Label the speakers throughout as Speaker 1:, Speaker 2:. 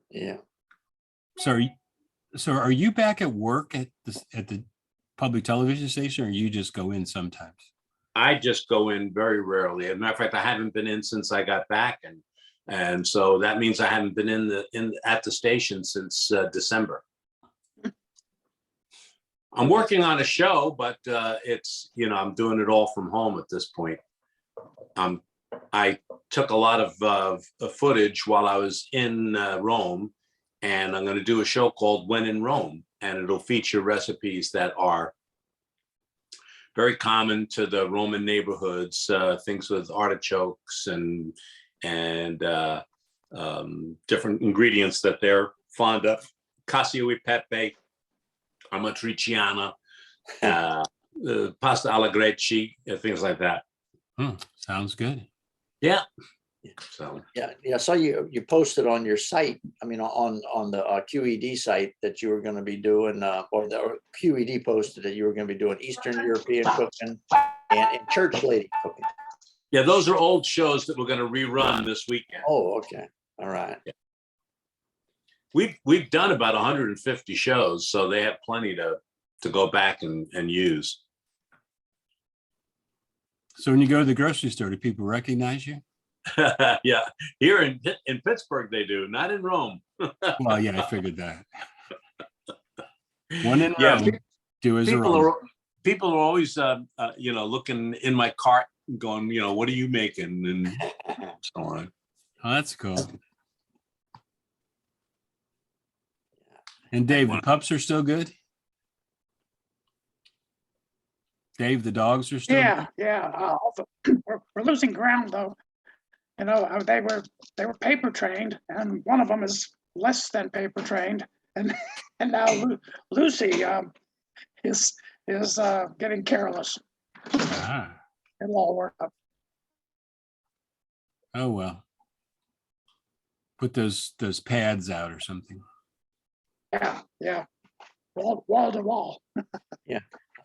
Speaker 1: Yeah.
Speaker 2: So are you back at work at the public television station, or you just go in sometimes?
Speaker 3: I just go in very rarely. As a matter of fact, I haven't been in since I got back, and so that means I haven't been at the station since December. I'm working on a show, but it's, I'm doing it all from home at this point. I took a lot of footage while I was in Rome, and I'm going to do a show called When in Rome, and it'll feature recipes that are very common to the Roman neighborhoods, things with artichokes and different ingredients that they're fond of. Cacio e pepe, amatriciana, pasta alla greci, things like that.
Speaker 2: Sounds good.
Speaker 3: Yeah. So
Speaker 1: yeah. I saw you posted on your site. I mean, on the QED site that you were going to be doing, or the QED posted that you were going to be doing Eastern European cooking and church lady cooking.
Speaker 3: Yeah, those are old shows that we're going to rerun this weekend.
Speaker 1: Oh, okay, all right.
Speaker 3: Yeah. We've done about 150 shows, so they have plenty to go back and use.
Speaker 2: So when you go to the grocery store, do people recognize you?
Speaker 3: Yeah, here in Pittsburgh they do, not in Rome.
Speaker 2: Well, yeah, I figured that. One in Rome, do as
Speaker 3: people are always looking in my cart and going, what are you making, and so on.
Speaker 2: Oh, that's cool. And Dave, the pups are still good? Dave, the dogs are still
Speaker 4: good? Yeah. We're losing ground though. They were paper trained, and one of them is less than paper trained, and now Lucy is getting careless. It'll all work out.
Speaker 2: Oh well. Put those pads out or something.
Speaker 4: Yeah. Wall to wall.
Speaker 1: Yeah.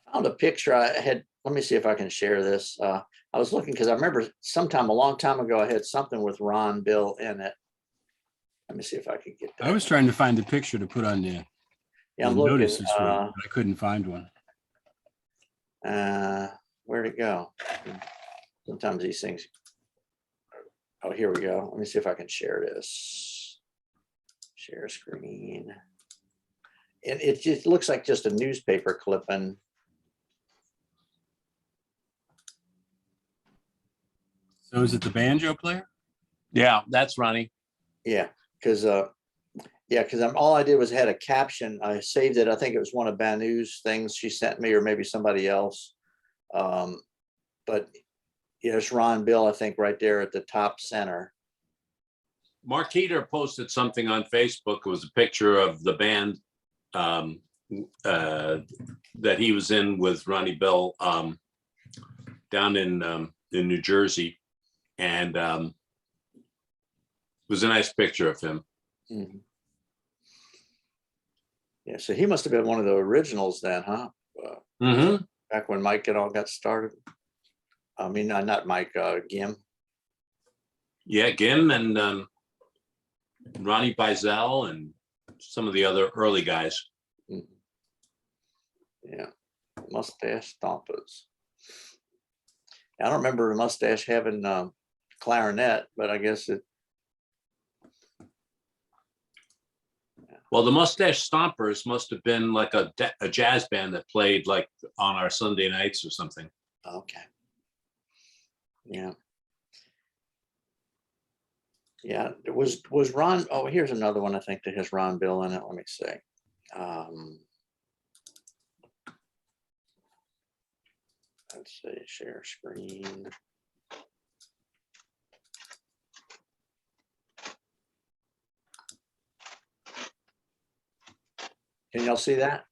Speaker 1: I found a picture I had. Let me see if I can share this. I was looking because I remember a long time ago, I had something with Ron Bill in it. Let me see if I could get that.
Speaker 2: I was trying to find a picture to put on there.
Speaker 1: Yeah, I'm looking.
Speaker 2: Notice this week, but I couldn't find one.
Speaker 1: Where'd it go? Sometimes these things. Oh, here we go. Let me see if I can share this. Share screen. And it just looks like just a newspaper clipping.
Speaker 2: So is it the banjo player?
Speaker 3: Yeah, that's Ronnie.
Speaker 1: Yeah, because all I did was had a caption. I saved it. I think it was one of Banu's things she sent me, or maybe somebody else. But it's Ron Bill, I think, right there at the top center.
Speaker 3: Mark Heater posted something on Facebook. It was a picture of the band that he was in with Ronnie Bill down in New Jersey. And it was a nice picture of him.
Speaker 1: Mm-hmm. Yeah, so he must have been one of the originals then, huh? Back when Mike and all got started. I mean, not Mike, Gim.
Speaker 3: Yeah, Gim and Ronnie Bizel and some of the other early guys.
Speaker 1: Mm-hmm. Yeah, Mustache Stompers. I don't remember the Mustache having clarinet, but I guess it.
Speaker 3: Well, the Mustache Stompers must have been like a jazz band that played like on our Sunday nights or something.
Speaker 1: Okay. Yeah. Yeah, it was Ron. Oh, here's another one I think that has Ron Bill in it. Let me see. Let's see, share screen. Can y'all see that?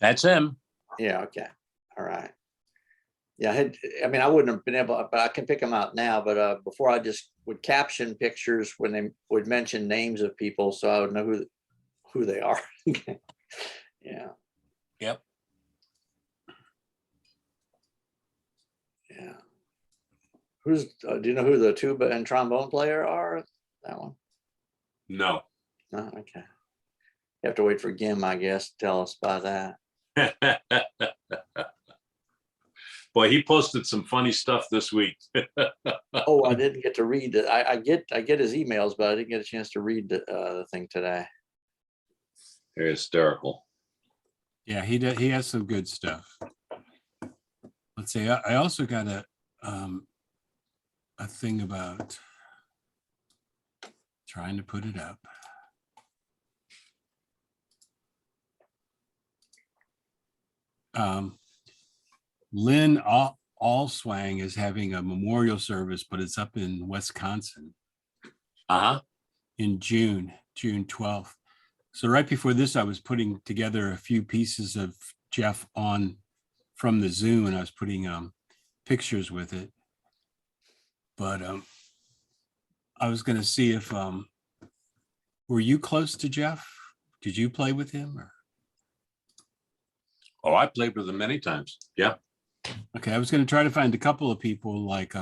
Speaker 3: That's him.
Speaker 1: Yeah, okay. All right. Yeah, I wouldn't have been able, but I can pick them out now. But before I just would caption pictures when they would mention names of people, so I would know who they are. Yeah.
Speaker 3: Yep.
Speaker 1: Yeah. Do you know who the tuba and trombone player are? that one?
Speaker 3: No.
Speaker 1: No, okay. You have to wait for Gim, I guess, to tell us about that.
Speaker 3: Boy, he posted some funny stuff this week.
Speaker 1: Oh, I didn't get to read it. I get his emails, but I didn't get a chance to read the thing today.
Speaker 3: They're hysterical.
Speaker 2: Yeah, he has some good stuff. Let's see. I also got a thing about trying to put it up. Lynn Allswang is having a memorial service, but it's up in Wisconsin in June 12th. So right before this, I was putting together a few pieces of Jeff on from the Zoom, and I was putting pictures with it. But I was going to see if were you close to Jeff? Did you play with him? Or?
Speaker 3: Oh, I played with him many times. Yeah.
Speaker 2: Okay, I was going to try to find a couple of people like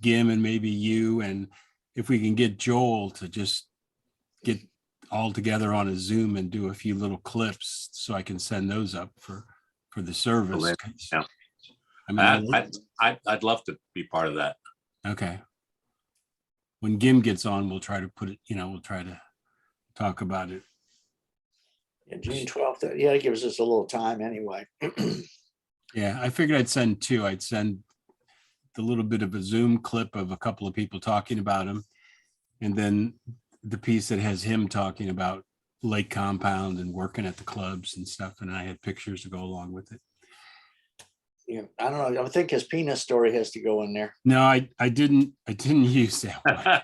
Speaker 2: Gim and maybe you, and if we can get Joel to just get all together on a Zoom and do a few little clips so I can send those up for the service.
Speaker 3: Yeah.
Speaker 2: I mean,
Speaker 3: I'd love to be part of that.
Speaker 2: okay. When Gim gets on, we'll try to put it, we'll try to talk about it.
Speaker 1: Yeah, June 12th. Yeah, it gives us a little time anyway.
Speaker 2: Yeah, I figured I'd send two. I'd send the little bit of a Zoom clip of a couple of people talking about him, and then the piece that has him talking about Lake Compound and working at the clubs and stuff. And I had pictures to go along with it.
Speaker 1: Yeah, I don't know. I think his penis story has to go in there.
Speaker 2: No, I didn't use that one.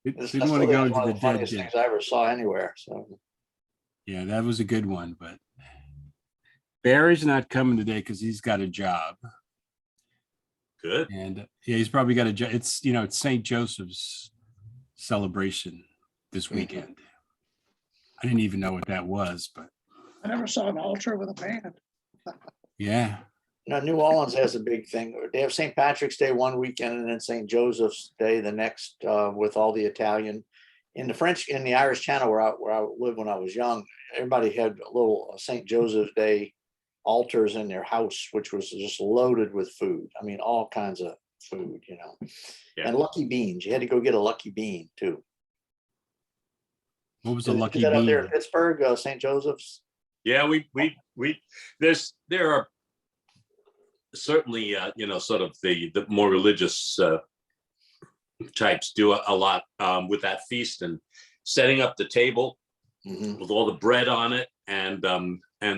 Speaker 2: Didn't want to go into the dead
Speaker 1: things I ever saw anywhere. So
Speaker 2: yeah, that was a good one. But Barry's not coming today because he's got a job.
Speaker 3: Good.
Speaker 2: And yeah, he's probably got a job. It's it's St. Joseph's celebration this weekend. I didn't even know what that was, but
Speaker 4: I never saw an altar with a band.
Speaker 2: yeah.
Speaker 1: New Orleans has a big thing. They have St. Patrick's Day one weekend and then St. Joseph's Day the next, with all the Italian. In the Irish Channel where I lived when I was young, everybody had a little St. Joseph's Day altars in their house, which was just loaded with food. I mean, all kinds of food,
Speaker 3: Yeah.
Speaker 1: And lucky beans. You had to go get a lucky bean too.
Speaker 2: What was a
Speaker 1: Did they
Speaker 2: lucky
Speaker 1: do that up
Speaker 2: bean?
Speaker 1: there in Pittsburgh, St. Joseph's?
Speaker 3: Yeah, there are certainly sort of the more religious types do a lot with that feast and setting up the table with all the bread on it and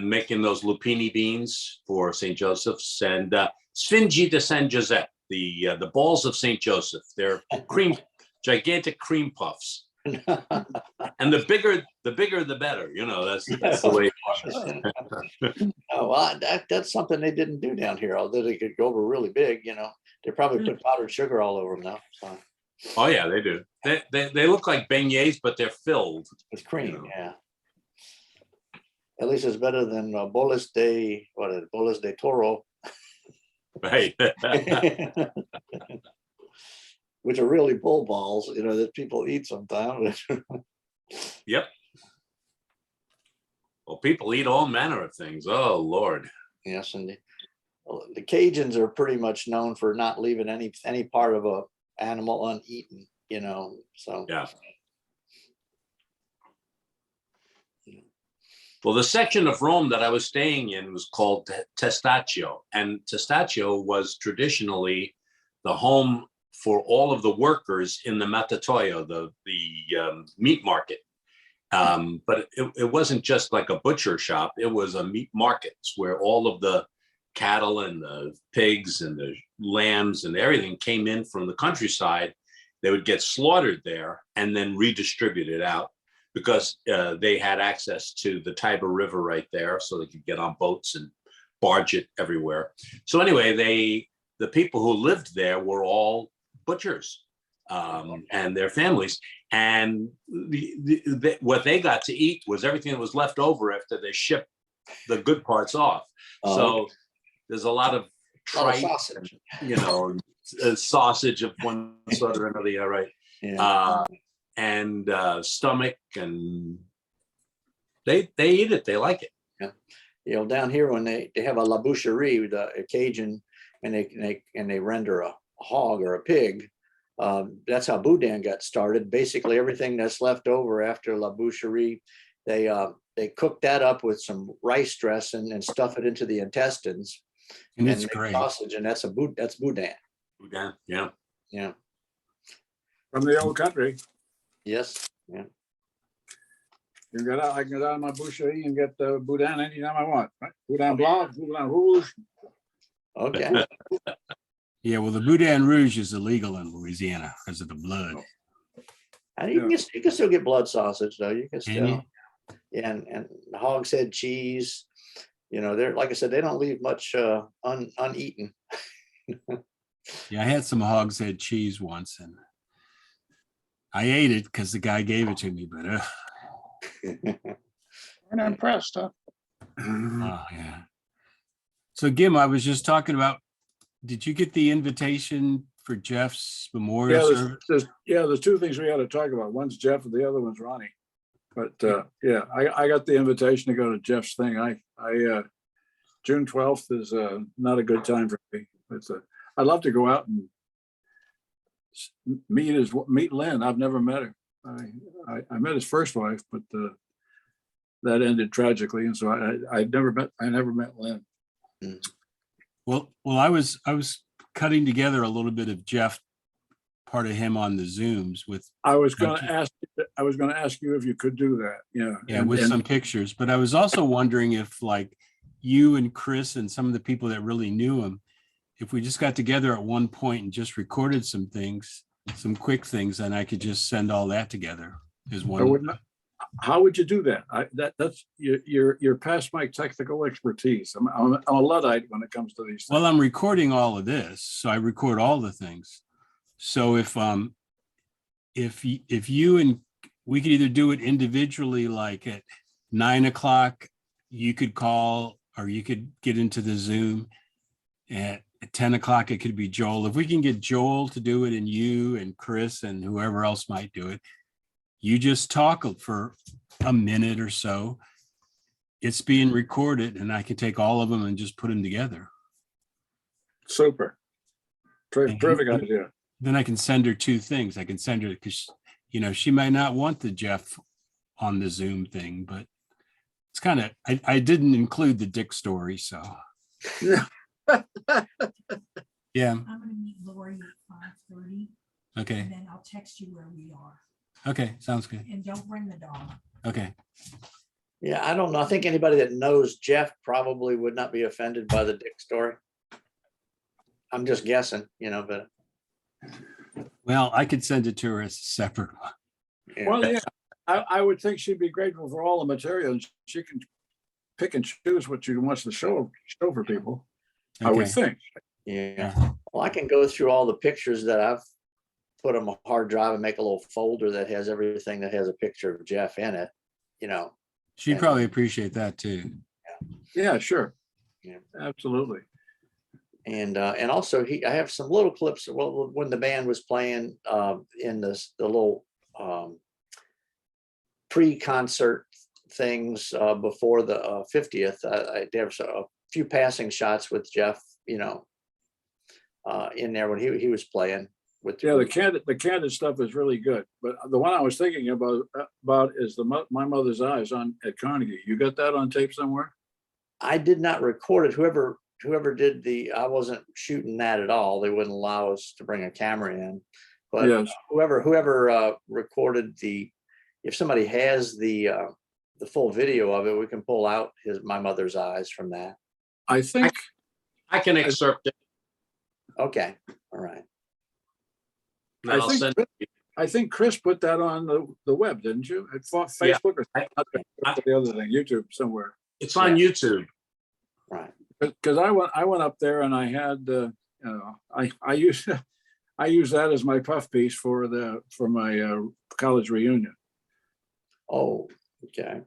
Speaker 3: making those lupini beans for St. Joseph's and Sfingi de San Giuseppe, the balls of St. Joseph. They're gigantic cream puffs. And the bigger the better, that's the way it is.
Speaker 1: Oh, well, that's something they didn't do down here, although they could go over really big, they probably put powdered sugar all over them now. So
Speaker 3: Oh yeah, they do. They look like beignets, but they're filled
Speaker 1: with cream. Yeah, at least it's better than bolas de toro,
Speaker 3: right?
Speaker 1: which are really bull balls, that people eat sometimes.
Speaker 3: Yep. Well, people eat all manner of things. Oh Lord.
Speaker 1: Yes, and the Cajuns are pretty much known for not leaving any part of a animal uneaten, so
Speaker 3: Yeah. Well, the section of Rome that I was staying in was called Testaccio, and Testaccio was traditionally the home for all of the workers in the Mattatoio, the meat market. But it wasn't just like a butcher shop. It was a meat market where all of the cattle and the pigs and the lambs and everything came in from the countryside. They would get slaughtered there and then redistributed out because they had access to the Tiber River right there, so they could get on boats and barge it everywhere. So anyway, the people who lived there were all butchers and their families. And what they got to eat was everything that was left over after they shipped the good parts off. So there's a lot of tripe,
Speaker 1: sausage,
Speaker 3: sausage of one sort or another. Yeah, right.
Speaker 1: Yeah.
Speaker 3: And stomach, and they eat it. They like it.
Speaker 1: You know, down here when they have a la boucherie, a Cajun, and they render a hog or a pig. That's how boudin got started. Basically, everything that's left over after la boucherie, they cook that up with some rice dressing and stuff it into the intestines,
Speaker 2: And it's
Speaker 1: make
Speaker 2: great.
Speaker 1: sausage, and that's boudin.
Speaker 3: Boudin, yeah.
Speaker 1: Yeah.
Speaker 5: From the old country.
Speaker 1: Yes. Yeah.
Speaker 5: I can go down to my boucherie and get boudin anytime I want, right? Boudin blanc, boudin rouge.
Speaker 1: Okay.
Speaker 2: Yeah, well, the Boudin Rouge is illegal in Louisiana because of the blood.
Speaker 1: And you can still get blood sausage though. You can
Speaker 2: Can you?
Speaker 1: still. Yeah, and hog's head cheese. You know, they're like I said, they don't leave much uneaten.
Speaker 2: Yeah, I had some hog's head cheese once, and I ate it because the guy gave it to me. But
Speaker 4: We're impressed, huh?
Speaker 2: oh, yeah. So, Gim, I was just talking about. Did you get the invitation for Jeff's memorial service?
Speaker 5: There's two things we got to talk about. One's Jeff and the other one's Ronnie. But yeah, I got the invitation to go to Jeff's thing. June 12th is not a good time for me. I'd love to go out and meet Lynn. I've never met her. I met his first wife, but that ended tragically, and so I never met Lynn.
Speaker 2: Well, I was cutting together a little bit of Jeff, part of him on the Zooms with.
Speaker 5: I was going to ask you if you could do that. Yeah.
Speaker 2: Yeah, with some pictures. But I was also wondering if, like, you and Chris and some of the people that really knew him, if we just got together at one point and just recorded some things, some quick things, and I could just send all that together as one.
Speaker 5: How would you do that? That's you're past my technical expertise. I'm a Luddite when it comes to these things.
Speaker 2: Well, I'm recording all of this, so I record all the things. So if you and we could either do it individually, like at 9 o'clock, you could call, or you could get into the Zoom at 10 o'clock. It could be Joel. If we can get Joel to do it, and you and Chris and whoever else might do it, you just talk for a minute or so. It's being recorded, and I can take all of them and just put them together.
Speaker 5: Super. Terrific idea.
Speaker 2: Then I can send her two things. I can send her, because, you know, she might not want the Jeff on the Zoom thing, but it's kind of, I didn't include the Dick story, so.
Speaker 5: Yeah.
Speaker 2: Yeah.
Speaker 6: I'm gonna meet Lori at 5:30,
Speaker 2: Okay.
Speaker 6: and then I'll text you where we are.
Speaker 2: Okay. Sounds good.
Speaker 6: And don't bring the dog.
Speaker 2: Okay.
Speaker 1: Yeah, I don't know. I think anybody that knows Jeff probably would not be offended by the Dick story. I'm just guessing, you know, but.
Speaker 2: Well, I could send it to her as a separate one.
Speaker 1: Yeah.
Speaker 5: Well, yeah, I would think she'd be grateful for all the material. She can pick and choose what she wants to show for people. I would
Speaker 2: Okay.
Speaker 5: think.
Speaker 1: Yeah. Well, I can go through all the pictures that I've put on a hard drive and make a little folder that has everything that has a picture of Jeff in it, you know.
Speaker 2: She'd probably appreciate that too.
Speaker 5: Yeah, sure.
Speaker 1: Yeah.
Speaker 5: Absolutely.
Speaker 1: And also I have some little clips. Well, when the band was playing in the little pre-concert things before the 50th, I did a few passing shots with Jeff, you know, in there when he was playing with.
Speaker 5: Yeah, the candid stuff is really good. But the one I was thinking about is My Mother's Eyes at Carnegie. You got that on tape somewhere?
Speaker 1: I did not record it. Whoever did I wasn't shooting that at all. They wouldn't allow us to bring a camera in. But
Speaker 5: Yes.
Speaker 1: whoever recorded if somebody has the full video of it, we can pull out My Mother's Eyes from that.
Speaker 5: I think
Speaker 3: I can excerpt it.
Speaker 1: Okay, all right.
Speaker 3: And I'll send it.
Speaker 5: I think Chris put that on the web, didn't you? At
Speaker 3: Yeah.
Speaker 5: Facebook or the other thing, YouTube somewhere.
Speaker 3: It's on YouTube.
Speaker 1: Right.
Speaker 5: Because I went up there and I had I used that as my puff piece for my college reunion.
Speaker 1: Oh, okay.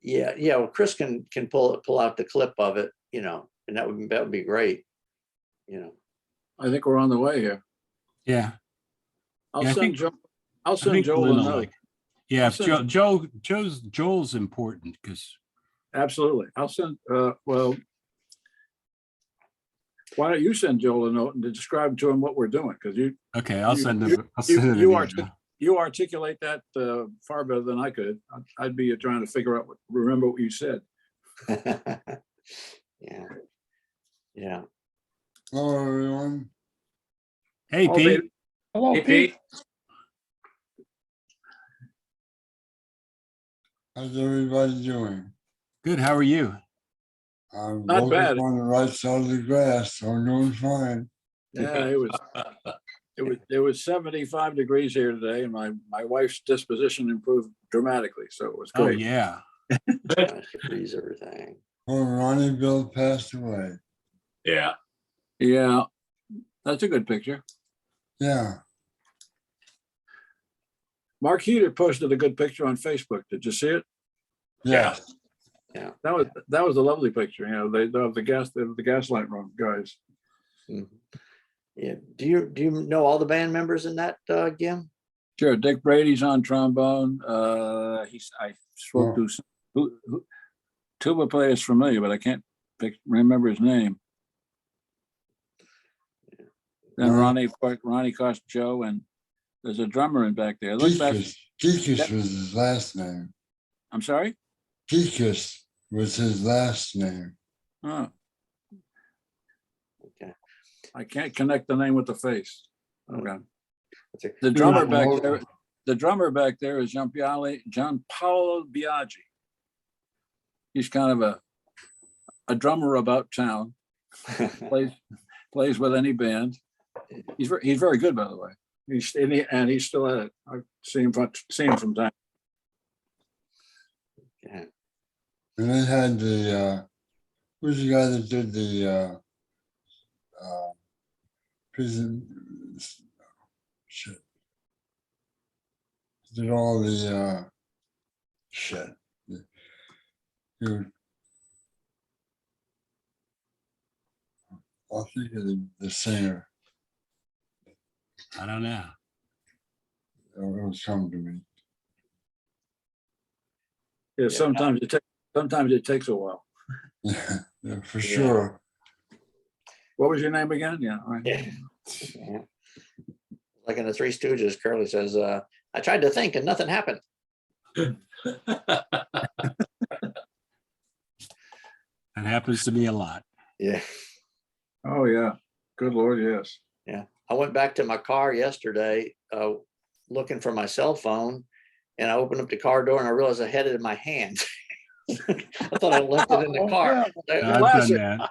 Speaker 1: Yeah. Well, Chris can pull out the clip of it, you know, and that would be great, you know.
Speaker 5: I think we're on the way here.
Speaker 2: Yeah.
Speaker 5: I'll
Speaker 2: Yeah, I
Speaker 5: send
Speaker 2: think-
Speaker 5: Joe, I'll
Speaker 2: I
Speaker 5: send
Speaker 2: think
Speaker 5: Joel
Speaker 2: Lynn
Speaker 5: a
Speaker 2: will
Speaker 5: note.
Speaker 2: like it. Yeah,
Speaker 5: I'll
Speaker 2: if
Speaker 5: send-
Speaker 2: Joel's important because
Speaker 5: Absolutely. I'll send, well, why don't you send Joel a note and to describe to him what we're doing? Because
Speaker 2: okay, I'll
Speaker 5: You-
Speaker 2: send
Speaker 5: you-
Speaker 2: him. I'll send him an email.
Speaker 5: you articulate that far better than I could. I'd be trying to figure out, remember what you said.
Speaker 1: Yeah. Yeah.
Speaker 7: Hello, everyone.
Speaker 2: Hey,
Speaker 5: Oh,
Speaker 2: Pete.
Speaker 5: baby.
Speaker 4: Hello,
Speaker 3: Hey,
Speaker 4: Pete.
Speaker 3: Pete.
Speaker 7: How's everybody doing?
Speaker 2: Good. How are you?
Speaker 7: I'm
Speaker 5: Not
Speaker 7: woke
Speaker 5: bad.
Speaker 7: up on the right side of the grass, so I'm doing fine.
Speaker 5: Yeah, it was 75 degrees here today, and my wife's disposition improved dramatically, so it was
Speaker 2: Oh,
Speaker 5: great.
Speaker 2: yeah.
Speaker 1: Gosh, it frees everything.
Speaker 7: Oh, Ronnie Bill passed away.
Speaker 3: Yeah.
Speaker 5: Yeah, that's a good picture.
Speaker 7: Yeah,
Speaker 5: Mark Heater posted a good picture on Facebook. Did you see it?
Speaker 7: yeah.
Speaker 5: That was a lovely picture. You know, they have the gaslight room guys.
Speaker 1: Mhm. Yeah. Do you know all the band members in that, Gim?
Speaker 5: Sure, Dick Brady's on trombone. I spoke to tuba player's familiar, but I can't remember his name. Then Ronnie cost Joe, and there's a drummer in back there. Look back.
Speaker 7: Geekus was his last name.
Speaker 5: I'm sorry.
Speaker 7: Geekus was his last name.
Speaker 5: Oh,
Speaker 1: Okay.
Speaker 5: I can't connect the name with the face. Okay.
Speaker 1: That's a-
Speaker 5: The drummer
Speaker 7: Yeah,
Speaker 5: back
Speaker 7: well-
Speaker 5: there. The drummer back there is John Paolo Biaggi. He's kind of a drummer about town. Plays with any band. He's very good, by the way. He's still at it. I see him from time.
Speaker 1: Yeah.
Speaker 7: And they had who's the guy that did the prison shit? Did all the shit. Dude. I'll think of the singer.
Speaker 2: I don't know.
Speaker 7: It'll come to me.
Speaker 5: Yeah, sometimes it takes a while.
Speaker 7: Yeah, for
Speaker 1: Yeah.
Speaker 7: sure.
Speaker 5: What was your name again? Yeah, right.
Speaker 1: Yeah. Yeah. Like in the Three Stooges, Curly says, I tried to think and nothing happened.
Speaker 2: That happens to me a lot.
Speaker 1: Yeah.
Speaker 5: Oh yeah. Good Lord, yes.
Speaker 1: Yeah. I went back to my car yesterday, looking for my cell phone, and I opened up the car door and I realized I had it in my hand. I thought I left it in the
Speaker 4: Oh,
Speaker 1: car.
Speaker 2: I've
Speaker 1: I-
Speaker 2: done that.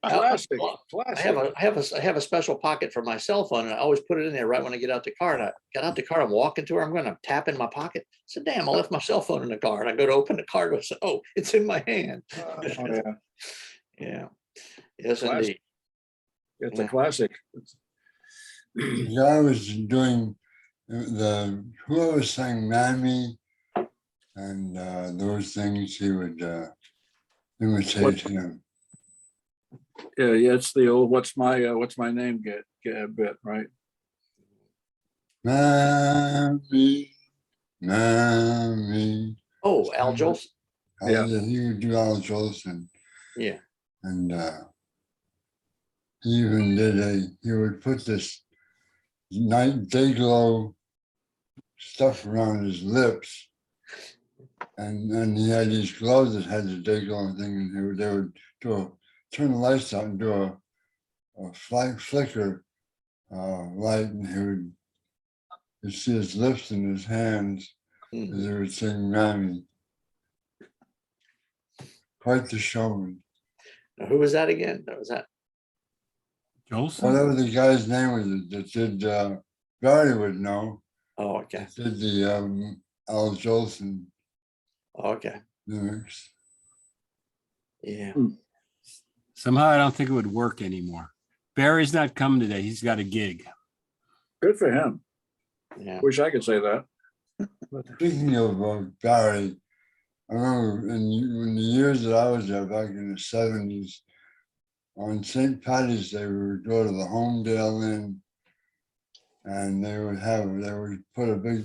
Speaker 5: Classic.
Speaker 1: I have a special pocket for my cell phone, and I always put it in there right when I get out the car. And I got out the car, I'm walking to her, I'm gonna tap in my pocket. I said, damn, I left my cell phone in the car. And I go to open the car, and I said, oh, it's in my hand.
Speaker 5: Oh, yeah.
Speaker 1: Yeah. Yes,
Speaker 5: Classic.
Speaker 1: indeed.
Speaker 5: It's
Speaker 1: Yeah.
Speaker 5: a classic.
Speaker 7: The guy was doing whoever sang Mammy and those things, he would imitate him.
Speaker 5: Yeah, it's the old what's my name get bit, right?
Speaker 7: Mammy, Mammy.
Speaker 1: Oh, Al Jolson.
Speaker 5: Yeah.
Speaker 7: He would do Al Jolson.
Speaker 1: Yeah.
Speaker 7: And he even he would put this night day glow stuff around his lips. And then he had these gloves that had the day glow thing, and they would turn the lights out and do a flicker light, and you'd see his lips and his hands as
Speaker 1: Mhm.
Speaker 7: they would sing Mammy. Quite the showman.
Speaker 1: Now, who was that again? That was that.
Speaker 2: Jolson?
Speaker 7: Whatever the guy's name was that did, Barry would know,
Speaker 1: Oh, okay.
Speaker 7: that did the Al Jolson
Speaker 1: Okay.
Speaker 7: lyrics.
Speaker 1: Yeah.
Speaker 2: Somehow I don't think it would work anymore. Barry's not coming today. He's got a gig.
Speaker 5: Good for him.
Speaker 1: Yeah.
Speaker 5: Wish I could say that.
Speaker 7: Speaking of Barry, I remember in the years that I was there back in the 70s, on St. Patty's Day, we would go to the Homedale Inn, and they would put a big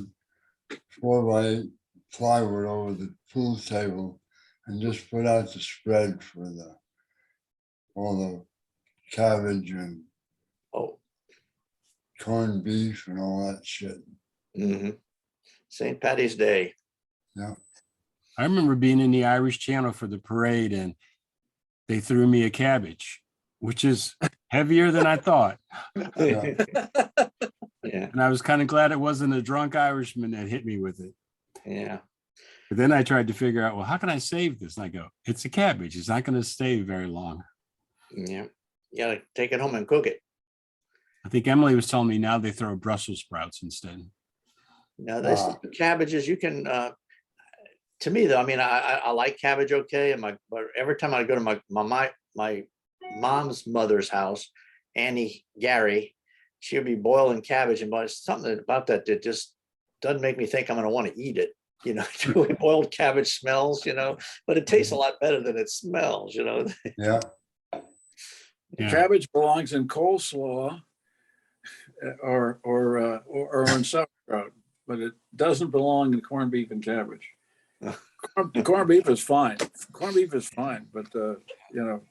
Speaker 7: 4x8 plywood over the pool table and just put out the spread for all the cabbage and
Speaker 1: Oh,
Speaker 7: corned beef and all that shit.
Speaker 1: St. Patty's Day.
Speaker 2: I remember being in the Irish Channel for the parade and they threw me a cabbage, which is heavier than I thought.
Speaker 1: Yeah.
Speaker 2: And I was kind of glad it wasn't a drunk Irishman that hit me with it.
Speaker 1: Yeah.
Speaker 2: But then I tried to figure out, well, how can I save this? And I go, it's a cabbage. It's not going to stay very long.
Speaker 1: Yeah. You gotta take it home and cook it.
Speaker 2: I think Emily was telling me now they throw Brussels sprouts instead.
Speaker 1: Now, this cabbages, you can, to me though, I mean, I like cabbage okay. And but every time I go to my mom's mother's house, Annie Gary, she'll be boiling cabbage, and but something about that just doesn't make me think I'm going to want to eat it. You know, the way boiled cabbage smells, you know, but it tastes a lot better than it smells, you know.
Speaker 7: Yeah.
Speaker 2: Yeah.
Speaker 5: Cabbage belongs in coleslaw or in sauerkraut, but it doesn't belong in corned beef and cabbage. Corned beef is fine. Corned beef is fine, but you know,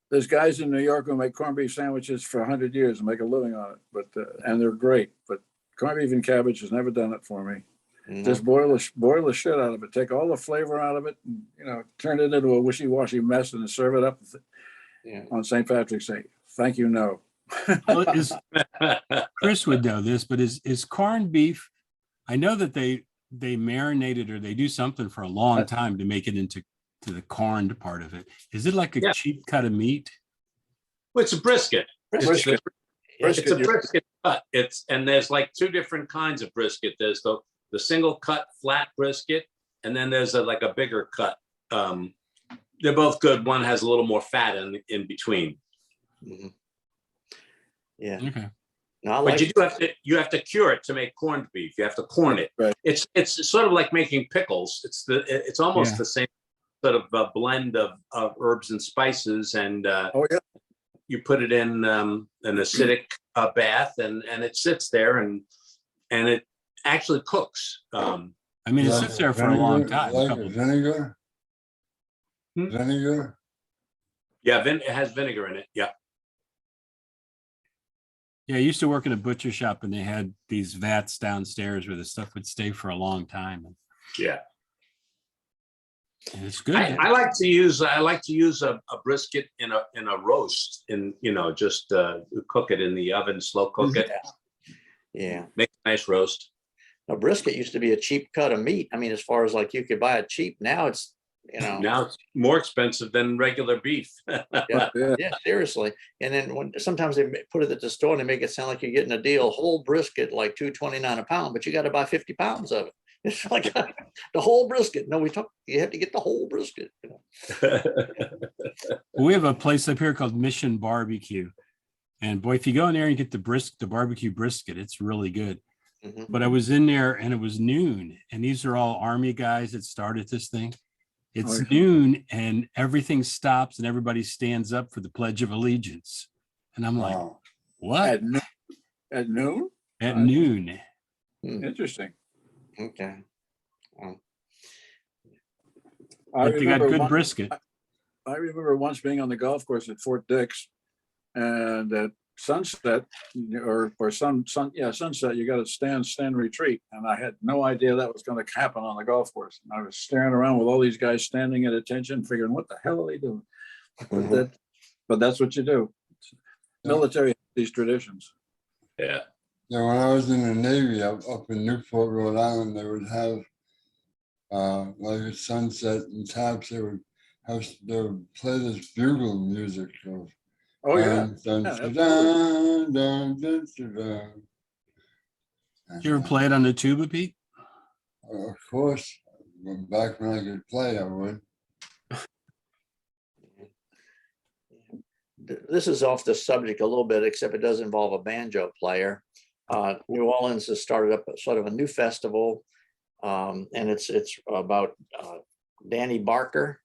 Speaker 5: there's guys in New York who make corned beef sandwiches for 100 years and make a living on it, but and they're great. But corned beef and cabbage has never done it for me. Just boil the shit out of it. Take all the flavor out of it, and, you know, turn it into a wishy-washy mess and serve it up on St. Patrick's Day. Thank you, no.
Speaker 2: Well, Chris would know this, but is corned beef, I know that they marinate it or they do something for a long time to make it into the corned part of it. Is it like a cheap cut of meat?
Speaker 3: Well, it's a brisket.
Speaker 5: Brisket.
Speaker 3: It's a brisket cut. And there's like two different kinds of brisket. There's the single cut flat brisket, and then there's like a bigger cut. They're both good. One has a little more fat in between.
Speaker 1: Yeah.
Speaker 2: Okay.
Speaker 1: No,
Speaker 3: But you have to cure it to make corned beef. You have to corn it.
Speaker 5: Right.
Speaker 3: It's sort of like making pickles. It's almost the same sort of a blend of herbs and spices, and you put it in an acidic bath, and it sits there and it actually cooks.
Speaker 2: I mean, it sits there for a long time.
Speaker 7: Like vinegar?
Speaker 3: Hmm?
Speaker 7: Vinegar?
Speaker 3: Yeah, it has vinegar in it. Yeah.
Speaker 2: Yeah, I used to work in a butcher shop and they had these vats downstairs where the stuff would stay for a long time.
Speaker 3: Yeah.
Speaker 2: And it's good.
Speaker 3: I like to use a brisket in a roast, and just cook it in the oven, slow cook it.
Speaker 1: Yeah.
Speaker 3: Make a nice roast.
Speaker 1: Now, brisket used to be a cheap cut of meat. I mean, as far as like you could buy it cheap. Now it's,
Speaker 3: Now it's more expensive than regular beef.
Speaker 1: yeah, seriously. And then sometimes they put it at the store and they make it sound like you're getting a deal, whole brisket, like $2.29 a pound, but you got to buy 50 pounds of it. It's like the whole brisket. No, you have to get the whole brisket.
Speaker 2: We have a place up here called Mission Barbecue. And boy, if you go in there and get the barbecue brisket, it's really good. But I was in there and it was noon, and these are all Army guys that started this thing. It's noon and everything stops and everybody stands up for the Pledge of Allegiance. And I'm like, what?
Speaker 5: At noon?
Speaker 2: At noon.
Speaker 5: Interesting.
Speaker 1: Okay.
Speaker 2: But they got good brisket.
Speaker 5: I remember once being on the golf course at Fort Dix, and at sunset or sunset, you got to stand retreat, and I had no idea that was going to happen on the golf course. And I was staring around with all these guys standing at attention, figuring, what the hell are they doing? But that's what you do. Military, these traditions.
Speaker 3: Yeah.
Speaker 7: Yeah, when I was in the Navy up in Newport, Rhode Island, they would have like at sunset and taps, they would play this bugle music of
Speaker 2: Did you ever play it on the tuba, Pete?
Speaker 7: Of course, back when I could play, I would.
Speaker 1: This is off the subject a little bit, except it does involve a banjo player. New Orleans has started up sort of a new festival, and it's about Danny Barker.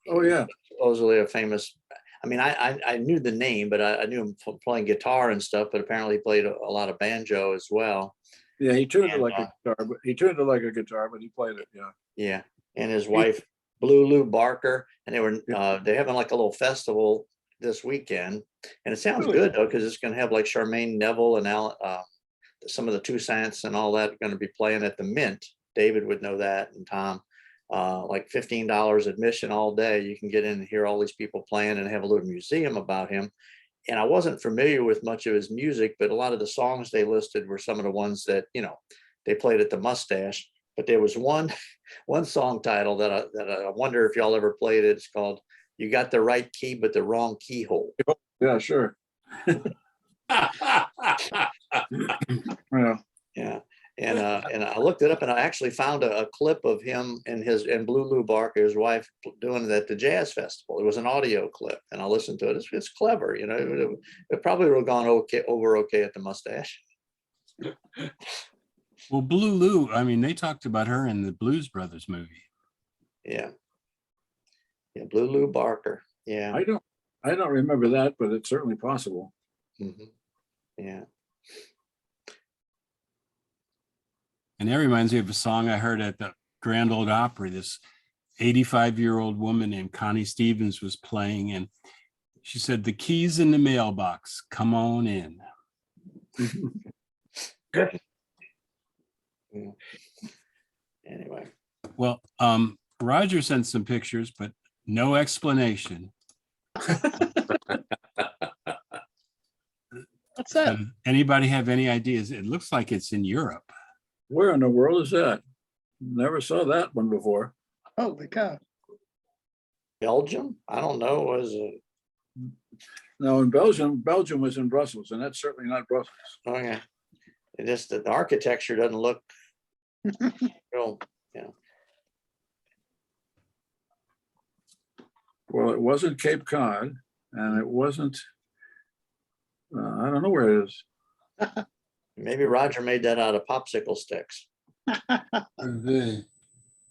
Speaker 5: Oh yeah,
Speaker 1: Supposedly a famous I mean, I knew the name, but I knew him playing guitar and stuff, but apparently he played a lot of banjo as well.
Speaker 5: Yeah, he tuned it
Speaker 1: And,
Speaker 5: like a guitar, but he tuned it like a guitar, but he played it. Yeah.
Speaker 1: Yeah, and his wife, Blue Lou Barker, and they're having like a little festival this weekend. And it sounds
Speaker 5: Really?
Speaker 1: good though, because it's gonna have like Charmaine Neville and some of the Toussaints and all that gonna be playing at the Mint. David would know that, and Tom. Like $15 admission all day. You can get in and hear all these people playing and have a little museum about him. And I wasn't familiar with much of his music, but a lot of the songs they listed were some of the ones that, they played at the Mustache. But there was one song title that I wonder if y'all ever played it. It's called "You Got the Right Key but the Wrong Keyhole."
Speaker 5: Yeah, sure. Yeah.
Speaker 1: Yeah. And I looked it up, and I actually found a clip of him and Blue Lou Barker, his wife, doing it at the jazz festival. It was an audio clip, and I listened to it. It's clever, It probably would have gone okay at the Mustache.
Speaker 2: Well, Blue Lou, I mean, they talked about her in the Blues Brothers movie.
Speaker 1: Yeah. Yeah, Blue Lou Barker. Yeah.
Speaker 5: I don't remember that, but it's certainly possible.
Speaker 1: Mhm. Yeah.
Speaker 2: And that reminds me of a song I heard at the Grand Ole Opry. This 85-year-old woman named Connie Stevens was playing, and she said, "The key's in the mailbox. Come on in."
Speaker 1: Yeah. Anyway.
Speaker 2: Well, Roger sent some pictures, but no explanation.
Speaker 4: What's that?
Speaker 2: Anybody have any ideas? It looks like it's in Europe.
Speaker 5: Where in the world is that? Never saw that one before.
Speaker 4: Holy cow.
Speaker 1: Belgium? I don't know. Was it?
Speaker 5: No, in Belgium was in Brussels, and that's certainly not Brussels.
Speaker 1: Oh, yeah. It just, the architecture doesn't look real,
Speaker 5: Well, it wasn't Cape Cod, and it wasn't, I don't know where it is.
Speaker 1: Maybe Roger made that out of popsicle sticks.
Speaker 7: Could be.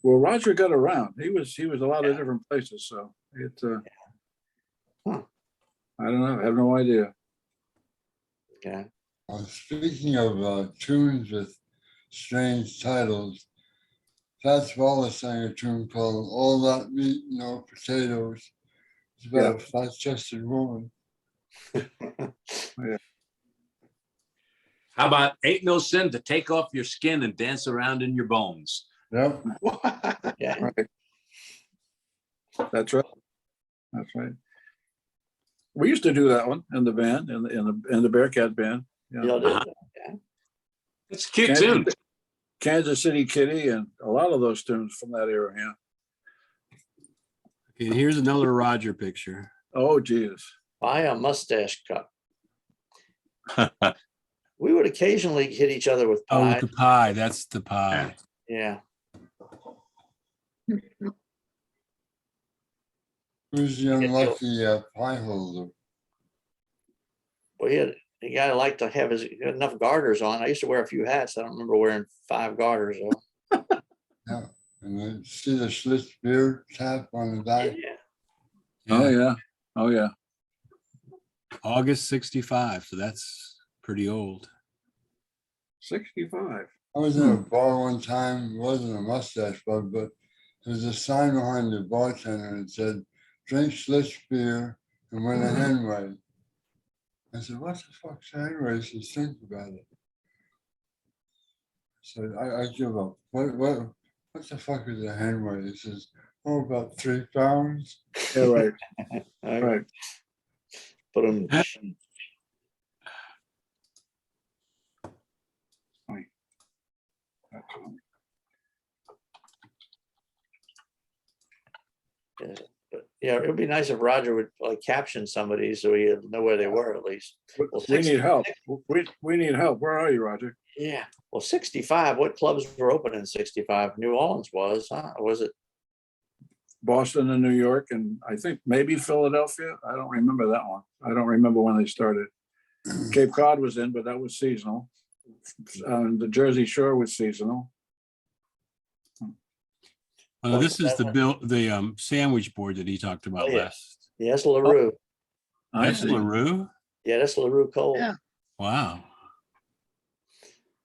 Speaker 5: Well, Roger got around. He was a lot of different places, so it,
Speaker 1: Huh.
Speaker 5: I don't know. I have no idea.
Speaker 1: Yeah.
Speaker 7: Speaking of tunes with strange titles, Fats Wallace sang a tune called "All That Meat, No Potatoes." It's about a flat-chested woman.
Speaker 3: How about "Ain't No Sin to Take Off Your Skin and Dance Around in Your Bones"?
Speaker 7: Yep.
Speaker 1: Yeah.
Speaker 5: Right. That's right. That's right. We used to do that one in the band, in the Bearcat band. Yeah.
Speaker 1: Y'all did?
Speaker 3: It's a cute tune.
Speaker 5: Kansas City Kitty and a lot of those tunes from that era. Yeah.
Speaker 2: Okay, here's another Roger picture.
Speaker 5: Oh, geez.
Speaker 1: Buy a mustache cup. We would occasionally hit each other with
Speaker 2: Oh,
Speaker 1: pie.
Speaker 2: with the pie. That's the pie.
Speaker 1: Yeah.
Speaker 7: Who's the unlucky pie holder?
Speaker 1: Well, the guy liked to have he had enough garters on. I used to wear a few hats. I don't remember wearing 5 garters though.
Speaker 7: Yeah. And then see the Schlitz beer tap on the back?
Speaker 1: Yeah.
Speaker 5: Oh, yeah. Oh, yeah.
Speaker 2: August 65. So that's pretty old.
Speaker 5: 65.
Speaker 7: I was in a bar one time. It wasn't a mustache bar, but there was a sign behind the bartender and it said, "Drink Schlitz beer and win a Henway." I said, "What the fuck's a Henway?" She said, "Think about it." So I give up. What the fuck is a Henway? He says, "Oh, about 3 pounds."
Speaker 5: Yeah, right.
Speaker 1: Right.
Speaker 5: Right.
Speaker 1: Put them. Yeah, it would be nice if Roger would like caption somebody so he'd know where they were at least. Well,
Speaker 5: We need help. We need help. Where are you, Roger?
Speaker 1: Yeah. Well, 65, what clubs were open in 65? New Orleans was, huh? Or was it?
Speaker 5: Boston and New York, and I think maybe Philadelphia. I don't remember that one. I don't remember when they started. Cape Cod was in, but that was seasonal. The Jersey Shore was seasonal.
Speaker 2: This is the sandwich board that he talked about
Speaker 1: Oh, yeah.
Speaker 2: last.
Speaker 1: Yes, LaRue.
Speaker 5: I
Speaker 2: That's
Speaker 5: see.
Speaker 2: LaRue?
Speaker 1: Yeah, that's LaRue Coal.
Speaker 4: Yeah.
Speaker 2: Wow.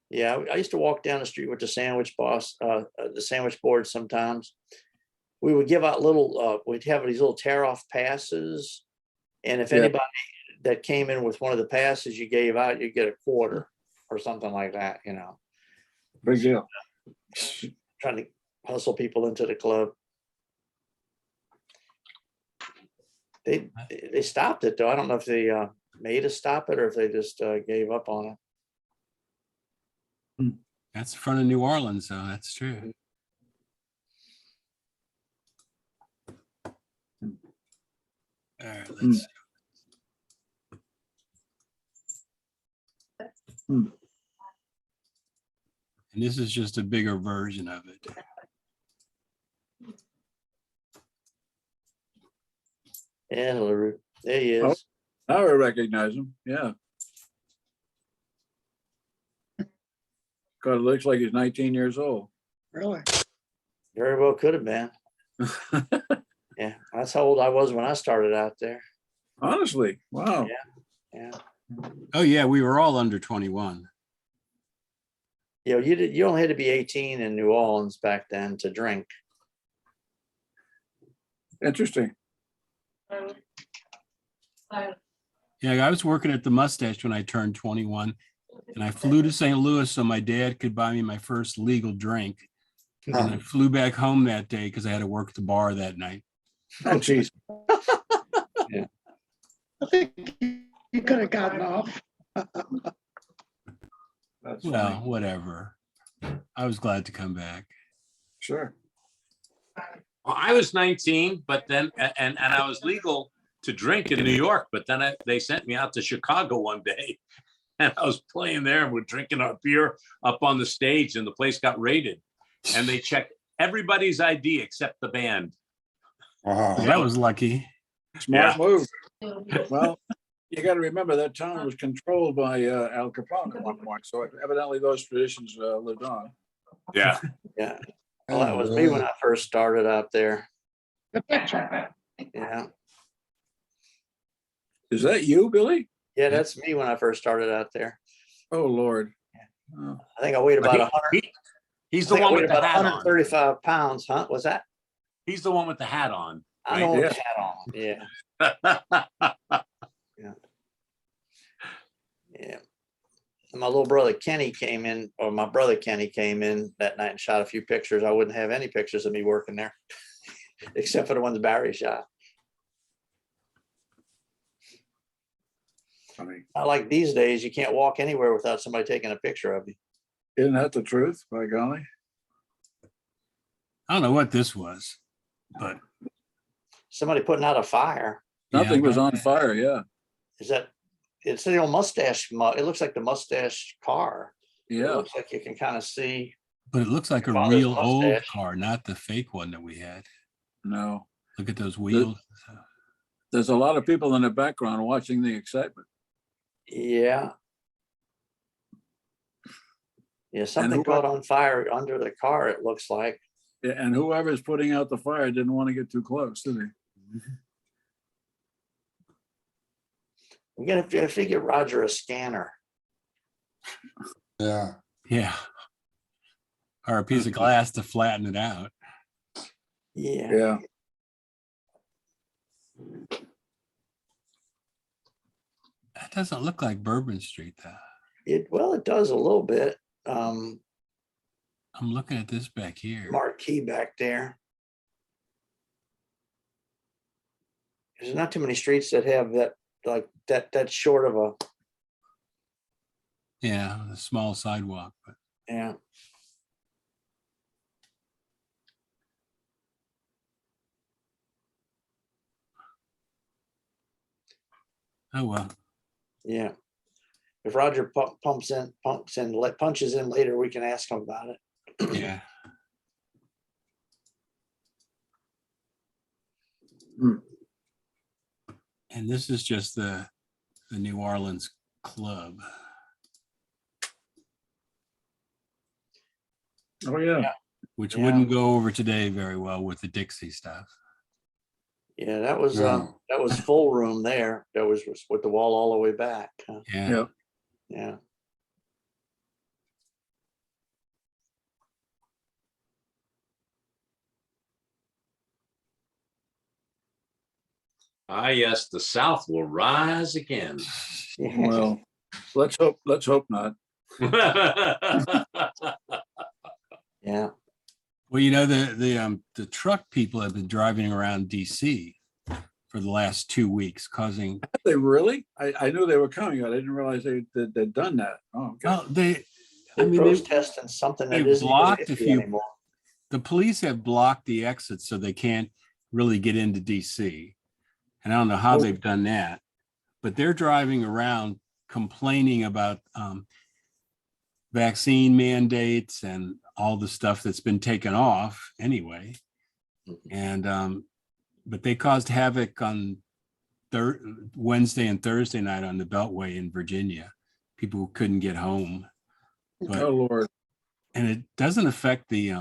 Speaker 1: Yeah, I used to walk down the street with the sandwich the sandwich board sometimes. We would give out we'd have these little tear off passes. And if
Speaker 5: Yeah.
Speaker 1: anybody that came in with one of the passes you gave out, you get a quarter or something like that,
Speaker 5: Big deal.
Speaker 1: trying to hustle people into the club. They stopped it though. I don't know if they made us stop it or if they just gave up on it.
Speaker 2: That's the front of New Orleans, though. That's true. All right, let's see.
Speaker 5: Hmm.
Speaker 2: And this is just a bigger version of it.
Speaker 1: Yeah, LaRue. There he
Speaker 5: Oh.
Speaker 1: is.
Speaker 5: Now I recognize him. Yeah. God, it looks like he's 19 years old.
Speaker 4: Really?
Speaker 1: Very well could have been. Yeah, that's how old I was when I started out there.
Speaker 5: Honestly, wow.
Speaker 1: Yeah.
Speaker 2: Oh, yeah, we were all under 21.
Speaker 1: You only had to be 18 in New Orleans back then to drink.
Speaker 5: Interesting.
Speaker 2: Yeah, I was working at the Mustache when I turned 21, and I flew to St. Louis so my dad could buy me my first legal drink. And I flew back home that day because I had to work the bar that night.
Speaker 5: Oh, geez.
Speaker 4: I think you could have gotten off.
Speaker 5: That's
Speaker 2: Well,
Speaker 5: funny.
Speaker 2: whatever. I was glad to come back.
Speaker 5: Sure.
Speaker 3: Well, I was 19, but then, and I was legal to drink in New York, but then they sent me out to Chicago one day and I was playing there and we're drinking our beer up on the stage and the place got raided and they checked everybody's ID except the band.
Speaker 7: Wow.
Speaker 2: Well, that was lucky.
Speaker 5: Smart
Speaker 3: Yeah.
Speaker 5: move. Well, you got to remember that town was controlled by Al Capone at one point. So evidently those traditions lived on.
Speaker 3: Yeah.
Speaker 1: Yeah. Well, that was me when I first started out there.
Speaker 4: The picture.
Speaker 1: Yeah.
Speaker 5: Is that you, Billy?
Speaker 1: Yeah, that's me when I first started out there.
Speaker 5: Oh, Lord. Oh,
Speaker 1: I think I weighed about 100.
Speaker 3: He's
Speaker 1: I
Speaker 3: the
Speaker 1: think I
Speaker 3: one
Speaker 1: weighed
Speaker 3: with the
Speaker 1: about
Speaker 3: hat on.
Speaker 1: 135 pounds, huh? Was that?
Speaker 3: He's the one with the hat on.
Speaker 1: I know
Speaker 5: Yeah.
Speaker 1: what hat on. Yeah. Yeah. And my little brother Kenny came in, or my brother Kenny came in that night and shot a few pictures. I wouldn't have any pictures of me working there, except for the ones Barry shot.
Speaker 5: funny.
Speaker 1: Not like these days, you can't walk anywhere without somebody taking a picture of you.
Speaker 5: Isn't that the truth, by golly?
Speaker 2: I don't know what this was, but
Speaker 1: Somebody putting out a fire.
Speaker 5: Nothing
Speaker 2: yeah,
Speaker 5: was on fire. Yeah.
Speaker 1: Is that? It's the old mustache. It looks like the mustache car. It
Speaker 5: Yeah.
Speaker 1: looks like you can kind of see.
Speaker 2: but it looks like a
Speaker 1: Your father's
Speaker 2: real old
Speaker 1: mustache.
Speaker 2: car, not the fake one that we had.
Speaker 5: No.
Speaker 2: Look at those wheels.
Speaker 5: There's a lot of people in the background watching the excitement.
Speaker 1: Yeah. Yeah, something
Speaker 5: who-
Speaker 1: caught on fire under the car, it looks like.
Speaker 5: Yeah, and whoever's putting out the fire didn't want to get too close, did they?
Speaker 1: We're gonna have to get Roger a scanner.
Speaker 7: Yeah.
Speaker 2: Yeah. Or a piece of glass to flatten it out.
Speaker 1: Yeah.
Speaker 5: Yeah.
Speaker 2: That doesn't look like Bourbon Street, though.
Speaker 1: It does a little bit.
Speaker 2: I'm looking at this back here.
Speaker 1: Marquee back there. There's not too many streets that have that, like that short of a,
Speaker 2: Yeah, the small sidewalk. But
Speaker 1: yeah.
Speaker 2: oh well.
Speaker 1: Yeah. If Roger punches in later, we can ask him about it.
Speaker 2: Yeah.
Speaker 5: Hmm.
Speaker 2: And this is just the New Orleans club.
Speaker 5: Oh, yeah.
Speaker 2: Which
Speaker 1: Yeah.
Speaker 2: wouldn't go over today very well with the Dixie stuff.
Speaker 1: Yeah,
Speaker 7: No.
Speaker 1: that was full room there. That was with the wall all the way back. Huh?
Speaker 2: Yeah.
Speaker 5: Yeah.
Speaker 1: Yeah.
Speaker 3: Ah, yes, the South will rise again.
Speaker 5: Well, let's hope not.
Speaker 1: Yeah.
Speaker 2: Well, the truck people have been driving around DC for the last 2 weeks, causing.
Speaker 5: They really? I knew they were coming, but I didn't realize they'd done that. Oh, okay.
Speaker 2: Well,
Speaker 1: They're
Speaker 2: they
Speaker 1: protesting something that
Speaker 2: they've
Speaker 1: isn't even
Speaker 2: blocked
Speaker 1: an
Speaker 2: a
Speaker 1: issue
Speaker 2: few-
Speaker 1: anymore.
Speaker 2: the police have blocked the exits so they can't really get into DC. And I don't know how
Speaker 5: Oh.
Speaker 2: they've done that, but they're driving around complaining about vaccine mandates and all the stuff that's been taken off anyway. And but they caused havoc on Wednesday and Thursday night on the Beltway in Virginia. People couldn't get home, but
Speaker 5: Oh, Lord.
Speaker 2: and it doesn't affect the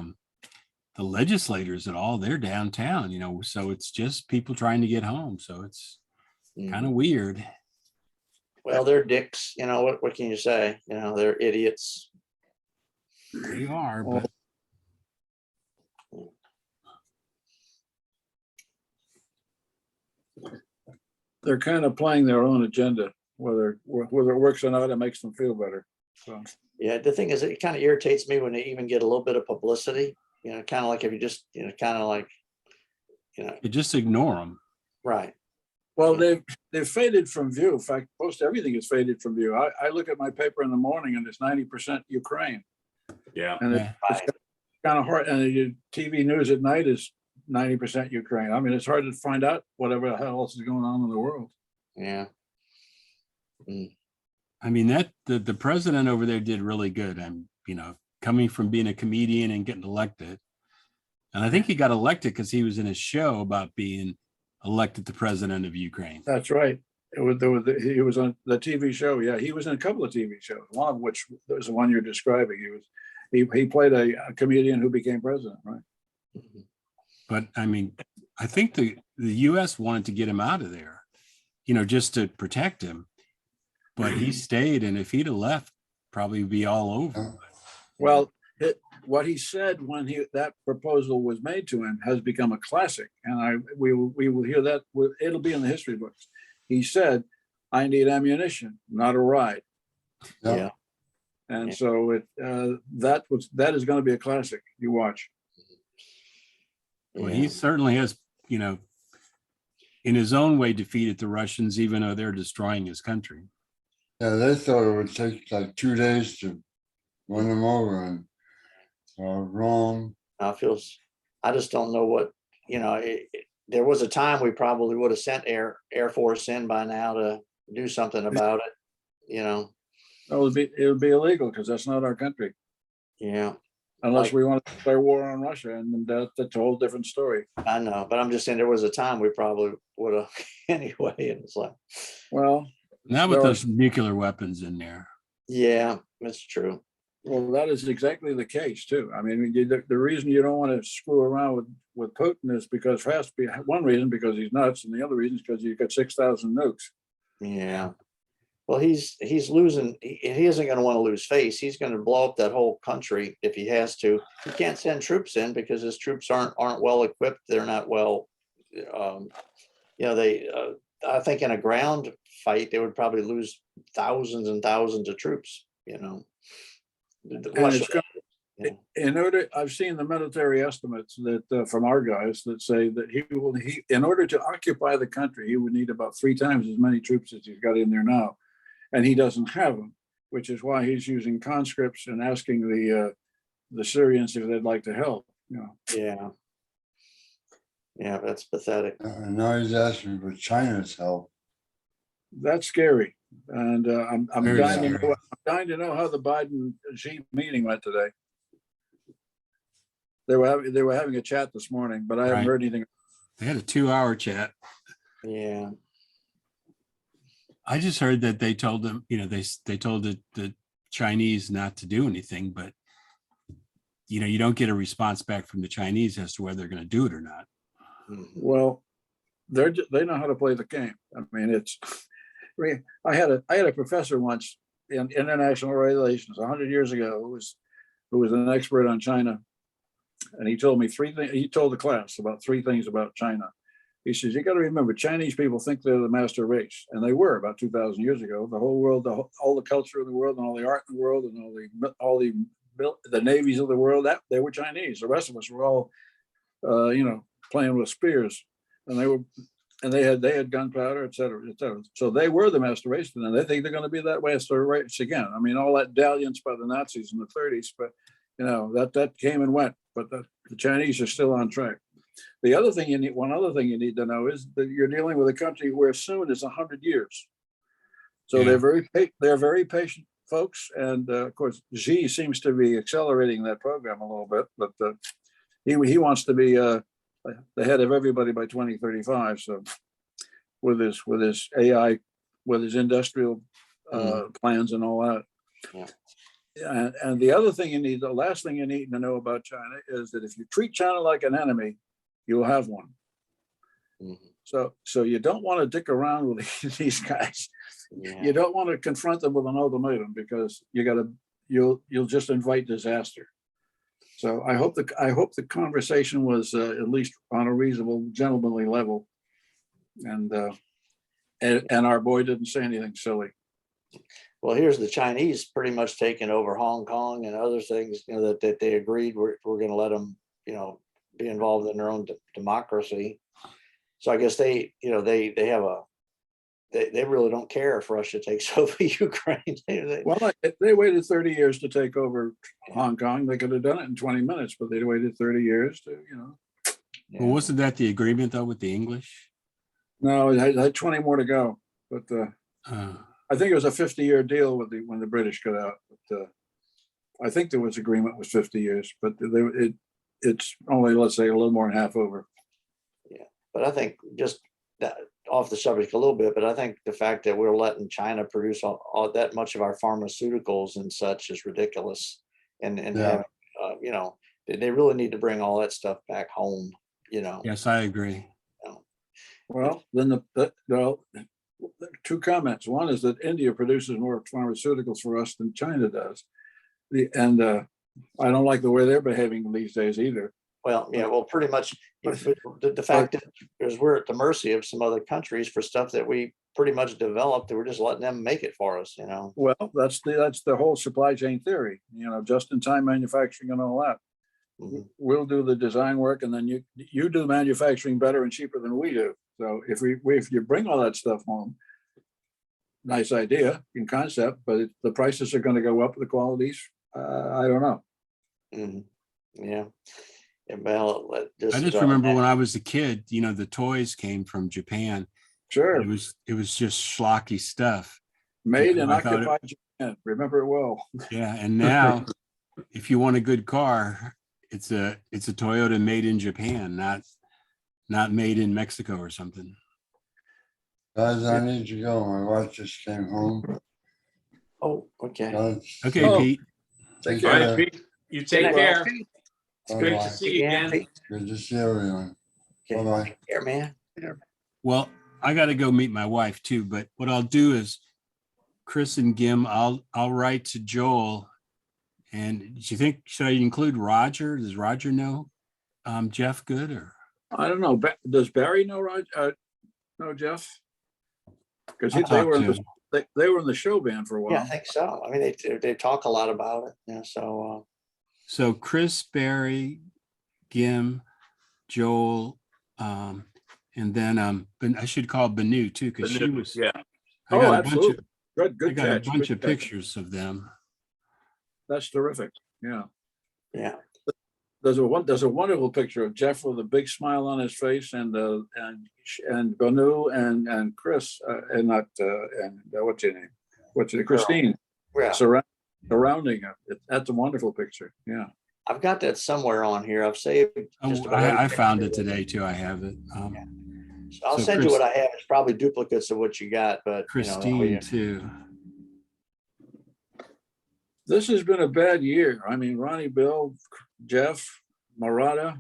Speaker 2: legislators at all. They're downtown, so it's just people trying to get home. So it's kind of weird.
Speaker 1: Well, they're dicks. What can you say? They're idiots.
Speaker 2: They are,
Speaker 5: Oh.
Speaker 2: but
Speaker 5: They're kind of playing their own agenda, whether it works or not, it makes them feel better. So,
Speaker 1: Yeah, the thing is, it kind of irritates me when they even get a little bit of publicity. Kind of like if you just, kind of like,
Speaker 2: you just ignore them.
Speaker 1: right.
Speaker 5: well, they've faded from view. In fact, most everything is faded from view. I look at my paper in the morning and it's 90% Ukraine.
Speaker 3: Yeah.
Speaker 5: And
Speaker 2: Yeah.
Speaker 5: it's kind of hard. And the TV news at night is 90% Ukraine. I mean, it's hard to find out whatever the hell else is going on in the world.
Speaker 1: Yeah.
Speaker 2: I mean, that the president over there did really good. I'm, coming from being a comedian and getting elected. And I think he got elected because he was in a show about being elected the president of Ukraine.
Speaker 5: That's right. He was on the TV show. Yeah, he was in a couple of TV shows, one of which was the one you're describing. He played a comedian who became president, right?
Speaker 2: But I mean, I think the US wanted to get him out of there, just to protect him. But he stayed, and if he'd have left, probably be all over.
Speaker 5: Well, what he said when that proposal was made to him has become a classic, and we will hear that. It'll be in the history books. He said, "I need ammunition, not a ride."
Speaker 1: Yeah.
Speaker 5: And
Speaker 1: Yeah.
Speaker 5: so that is going to be a classic. You watch.
Speaker 2: Well,
Speaker 1: Yeah.
Speaker 2: he certainly has, in his own way, defeated the Russians, even though they're destroying his country.
Speaker 7: Yeah, they thought it would take like 2 days to win them over, and wrong.
Speaker 1: I just don't know what, there was a time we probably would have sent Air Force in by now to do something about it,
Speaker 5: No, it would be illegal because that's not our country,
Speaker 1: yeah,
Speaker 5: unless
Speaker 1: Like-
Speaker 5: we want to declare war on Russia, and that's a whole different story.
Speaker 1: I know, but I'm just saying there was a time we probably would have anyway. And it's like,
Speaker 5: Well,
Speaker 2: Not with
Speaker 5: there are-
Speaker 2: those nuclear weapons in there.
Speaker 1: yeah, that's true.
Speaker 5: Well, that is exactly the case too. I mean, the reason you don't want to screw around with Putin is because has to be one reason because he's nuts, and the other reason is because you've got 6,000 nukes.
Speaker 1: Yeah. Well, he's losing. He isn't going to want to lose face. He's going to blow up that whole country if he has to. He can't send troops in because his troops aren't well equipped. They're not well. I think in a ground fight they would probably lose thousands and thousands of troops.
Speaker 5: And I've seen the military estimates that from our guys that say that in order to occupy the country, he would need about 3 times as many troops as he's got in there now, and he doesn't have them, which is why he's using conscripts and asking the Syrians if they'd like to help.
Speaker 1: Yeah. Yeah, that's pathetic.
Speaker 7: And now he's asking for China's help.
Speaker 5: That's scary, and I'm
Speaker 2: Very
Speaker 5: dying to know how the Biden-Xi meeting went today. They were having a chat this morning, but I haven't
Speaker 2: Right.
Speaker 5: heard anything.
Speaker 2: They had a 2-hour chat.
Speaker 1: Yeah.
Speaker 2: I just heard that they told them, they told the Chinese not to do anything, but you don't get a response back from the Chinese as to whether they're going to do it or not.
Speaker 1: Mhm.
Speaker 5: Well, they know how to play the game. I mean, it's, I had a professor once in international relations 100 years ago who was an expert on China. And he told me three things. He told the class about three things about China. He says, you got to remember, Chinese people think they're the master race. And they were about 2,000 years ago. The whole world, all the culture of the world and all the art in the world and all the navies of the world, that they were Chinese. The rest of us were all, playing with spears. And they had gunpowder, et cetera, et cetera. So they were the master race, and they think they're going to be that master race again. I mean, all that dalliance by the Nazis in the 30s, but that came and went. But the Chinese are still on track. One other thing you need to know is that you're dealing with a country where soon is 100 years. So
Speaker 2: Yeah.
Speaker 5: they're very patient folks, and of course, Xi seems to be accelerating that program a little bit, but he wants to be the head of everybody by 2035. So with his AI, with his industrial plans and all that.
Speaker 1: Yeah.
Speaker 5: And the last thing you need to know about China is that if you treat China like an enemy, you'll have one.
Speaker 1: Mhm.
Speaker 5: So you don't want to dick around with these guys.
Speaker 1: Yeah.
Speaker 5: You don't want to confront them with an ultimatum, because you'll just invite disaster. So I hope the conversation was at least on a reasonable, gentlemanly level, and our boy didn't say anything silly.
Speaker 1: Well, here's the Chinese pretty much taking over Hong Kong and other things, that they agreed we're going to let them, be involved in their own democracy. So I guess they really don't care if Russia takes over Ukraine.
Speaker 5: Well, they waited 30 years to take over Hong Kong. They could have done it in 20 minutes, but they waited 30 years to,
Speaker 1: Yeah.
Speaker 2: Well, wasn't that the agreement though with the English?
Speaker 5: No, it had 20 more to go. But I think it was a 50-year deal when the British got out. But I think there was agreement was 50 years, but it's only, let's say, a little more than half over.
Speaker 1: Yeah, but I think just that, off the subject a little bit, but I think the fact that we're letting China produce all that much of our pharmaceuticals and such is ridiculous. And
Speaker 7: Yeah.
Speaker 1: having, they really need to bring all that stuff back home.
Speaker 2: Yes, I agree.
Speaker 5: Well, then two comments. One is that India produces more pharmaceuticals for us than China does. And I don't like the way they're behaving these days either.
Speaker 1: Well, yeah, well, pretty much the fact is we're at the mercy of some other countries for stuff that we pretty much developed, and we're just letting them make it for us,
Speaker 5: Well, that's the whole supply chain theory, just in time manufacturing and all that.
Speaker 1: Mhm.
Speaker 5: We'll do the design work, and then you do manufacturing better and cheaper than we do. So if you bring all that stuff home, nice idea in concept, but the prices are going to go up. The qualities, I don't know.
Speaker 1: Mhm. Yeah. Yeah, well,
Speaker 2: I just remember when I was a kid, the toys came from Japan.
Speaker 5: Sure,
Speaker 2: It was just schlocky stuff.
Speaker 5: made in
Speaker 2: I thought
Speaker 5: occupied Japan. Remember it well.
Speaker 2: Yeah, and now if you want a good car, it's a Toyota made in Japan, not made in Mexico or something.
Speaker 7: Guys, I need to go. My wife just came home.
Speaker 1: Oh, okay.
Speaker 7: Guys,
Speaker 2: Okay,
Speaker 5: Oh.
Speaker 2: Pete.
Speaker 7: take
Speaker 3: All right,
Speaker 7: care.
Speaker 3: Pete, you take
Speaker 1: Good night.
Speaker 3: care. It's great
Speaker 7: Bye-bye.
Speaker 3: to see you again.
Speaker 7: Good to see everyone.
Speaker 1: Okay,
Speaker 7: Bye-bye.
Speaker 1: take care, man.
Speaker 2: Well, I got to go meet my wife too, but what I'll do is, Chris and Gim, I'll write to Joel. And do you think, should I include Roger? Does Roger know Jeff good, or?
Speaker 5: I don't know. Does Barry know know Jeff? Because
Speaker 2: I'll
Speaker 5: they
Speaker 2: talk
Speaker 5: were
Speaker 2: to him.
Speaker 5: they were in the show band for a while.
Speaker 1: Yeah, I think so. I mean, they talk a lot about it. Yeah, so
Speaker 2: So Chris, Barry, Gim, Joel, and then I should call Banu too, because she was.
Speaker 3: Yeah.
Speaker 2: I got a
Speaker 5: absolutely.
Speaker 2: bunch
Speaker 5: Good
Speaker 2: I got a
Speaker 5: catch.
Speaker 2: bunch
Speaker 5: good
Speaker 2: of
Speaker 5: catch.
Speaker 2: pictures of them.
Speaker 5: That's terrific. Yeah.
Speaker 1: yeah.
Speaker 5: There's a wonderful picture of Jeff with a big smile on his face, and Banu and Chris and what's your name? Christine
Speaker 1: Yeah.
Speaker 5: surrounding him. That's a wonderful picture. Yeah.
Speaker 1: I've got that somewhere on here. I've saved just about
Speaker 2: I
Speaker 1: everything.
Speaker 2: found it today too. I have it.
Speaker 1: So I'll
Speaker 2: So
Speaker 1: send you what I have. It's probably duplicates of what you got, but
Speaker 2: Christine too.
Speaker 5: This has been a bad year. I mean, Ronnie, Bill, Jeff, Murata,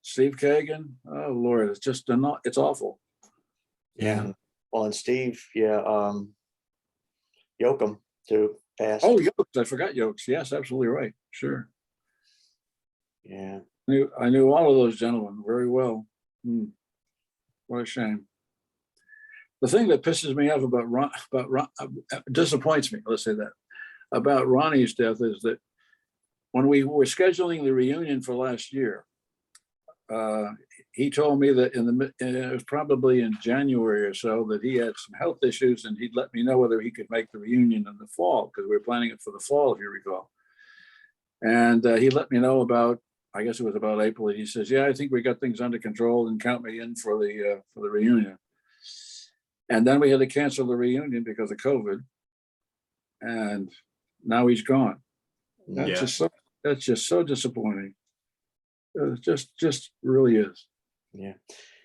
Speaker 5: Steve Kagan. Oh Lord, it's just it's awful.
Speaker 2: Yeah.
Speaker 1: And, well, and Steve, Yoakum too, passed.
Speaker 5: Oh, Yokes, I forgot Yokes. Yes, absolutely right. Sure.
Speaker 1: Yeah.
Speaker 5: I knew all of those gentlemen very well. Hmm. What a shame. The thing that pisses me off about disappoints me, let's say that, about Ronnie's death is that when we were scheduling the reunion for last year, he told me that it was probably in January or so that he had some health issues and he'd let me know whether he could make the reunion in the fall, because we were planning it for the fall, if you recall. And he let me know about, I guess it was about April. He says, "Yeah, I think we got things under control and count me in for the reunion." And then we had to cancel the reunion because of COVID. And now he's gone. That's just so disappointing. It just really is.
Speaker 1: Yeah.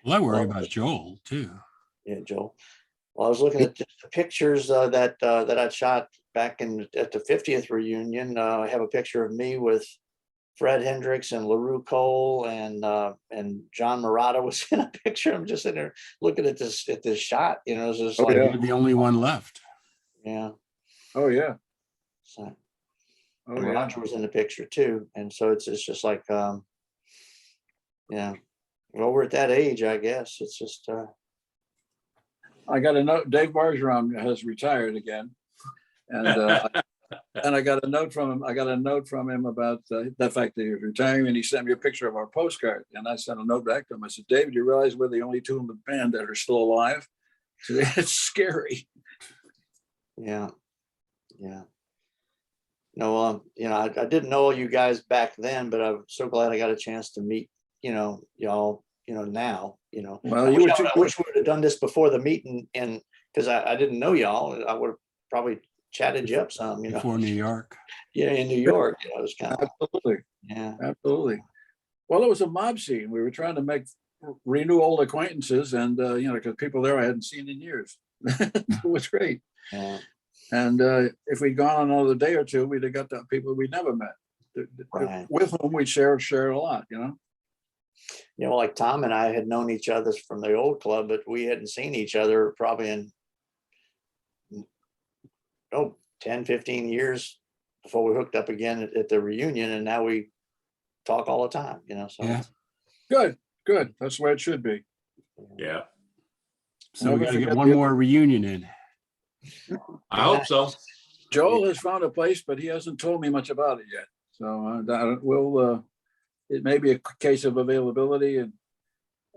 Speaker 2: Well, I worry
Speaker 1: Well,
Speaker 2: about Joel too.
Speaker 1: Yeah, Joel. Well, I was looking at just the pictures that I shot back at the 50th reunion. I have a picture of me with Fred Hendricks and LaRue Cole and John Murata was in a picture. I'm just sitting there looking at this shot. It's just
Speaker 5: Oh,
Speaker 1: like,
Speaker 5: yeah.
Speaker 2: You're the only one left.
Speaker 1: yeah.
Speaker 5: Oh, yeah.
Speaker 1: So,
Speaker 5: Oh,
Speaker 1: and
Speaker 5: yeah.
Speaker 1: Roger was in the picture too, and so it's just like, yeah. Well, we're at that age, I guess. It's just.
Speaker 5: I got a note. Dave Bargeron has retired again, and and I got a note from him. I got a note from him about the fact that he was retiring, and he sent me a picture of our postcard. And I sent a note back to him. I said, "David, you realize we're the only two in the band that are still alive? So it's scary."
Speaker 1: Yeah. No, I didn't know you guys back then, but I'm so glad I got a chance to meet, y'all, now,
Speaker 5: Well,
Speaker 1: I
Speaker 5: you were
Speaker 1: wish,
Speaker 5: too
Speaker 1: I wish we would have done this before the meeting, and because I didn't know y'all, I would have probably chatted you up some,
Speaker 2: Before New York.
Speaker 1: Yeah, in New York, it was kind of,
Speaker 5: Absolutely,
Speaker 1: yeah.
Speaker 5: absolutely. Well, it was a mob scene. We were trying to renew old acquaintances, and because people there I hadn't seen in years. It was great.
Speaker 1: Yeah.
Speaker 5: And if we'd gone on another day or two, we'd have got the people we'd never met,
Speaker 1: Right.
Speaker 5: with whom we'd share a lot,
Speaker 1: Like Tom and I had known each other from the old club, but we hadn't seen each other probably in 10, 15 years before we hooked up again at the reunion, and now we talk all the time, so.
Speaker 2: Yeah.
Speaker 5: Good. That's the way it should be.
Speaker 3: Yeah,
Speaker 2: So we
Speaker 5: Never
Speaker 2: got to get
Speaker 5: forget
Speaker 2: one
Speaker 5: the-
Speaker 2: more reunion in.
Speaker 3: I hope so.
Speaker 5: Joel has found a place, but he hasn't told me much about it yet. So it may be a case of availability and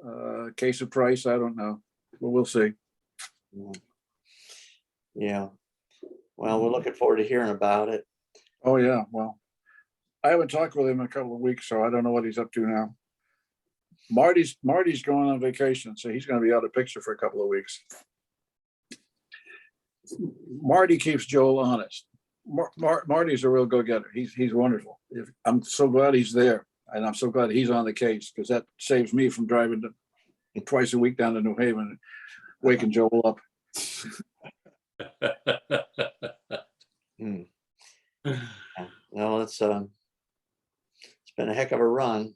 Speaker 5: a case of price. I don't know. But we'll see.
Speaker 1: Yeah. Well, we're looking forward to hearing about it.
Speaker 5: Oh, yeah. Well, I haven't talked with him in a couple of weeks, so I don't know what he's up to now. Marty's going on vacation, so he's going to be out of picture for a couple of weeks. Marty keeps Joel honest. Marty's a real go-getter. He's wonderful. I'm so glad he's there, and I'm so glad he's on the case, because that saves me from driving twice a week down to New Haven and waking Joel up.
Speaker 1: No, it's been a heck of a run.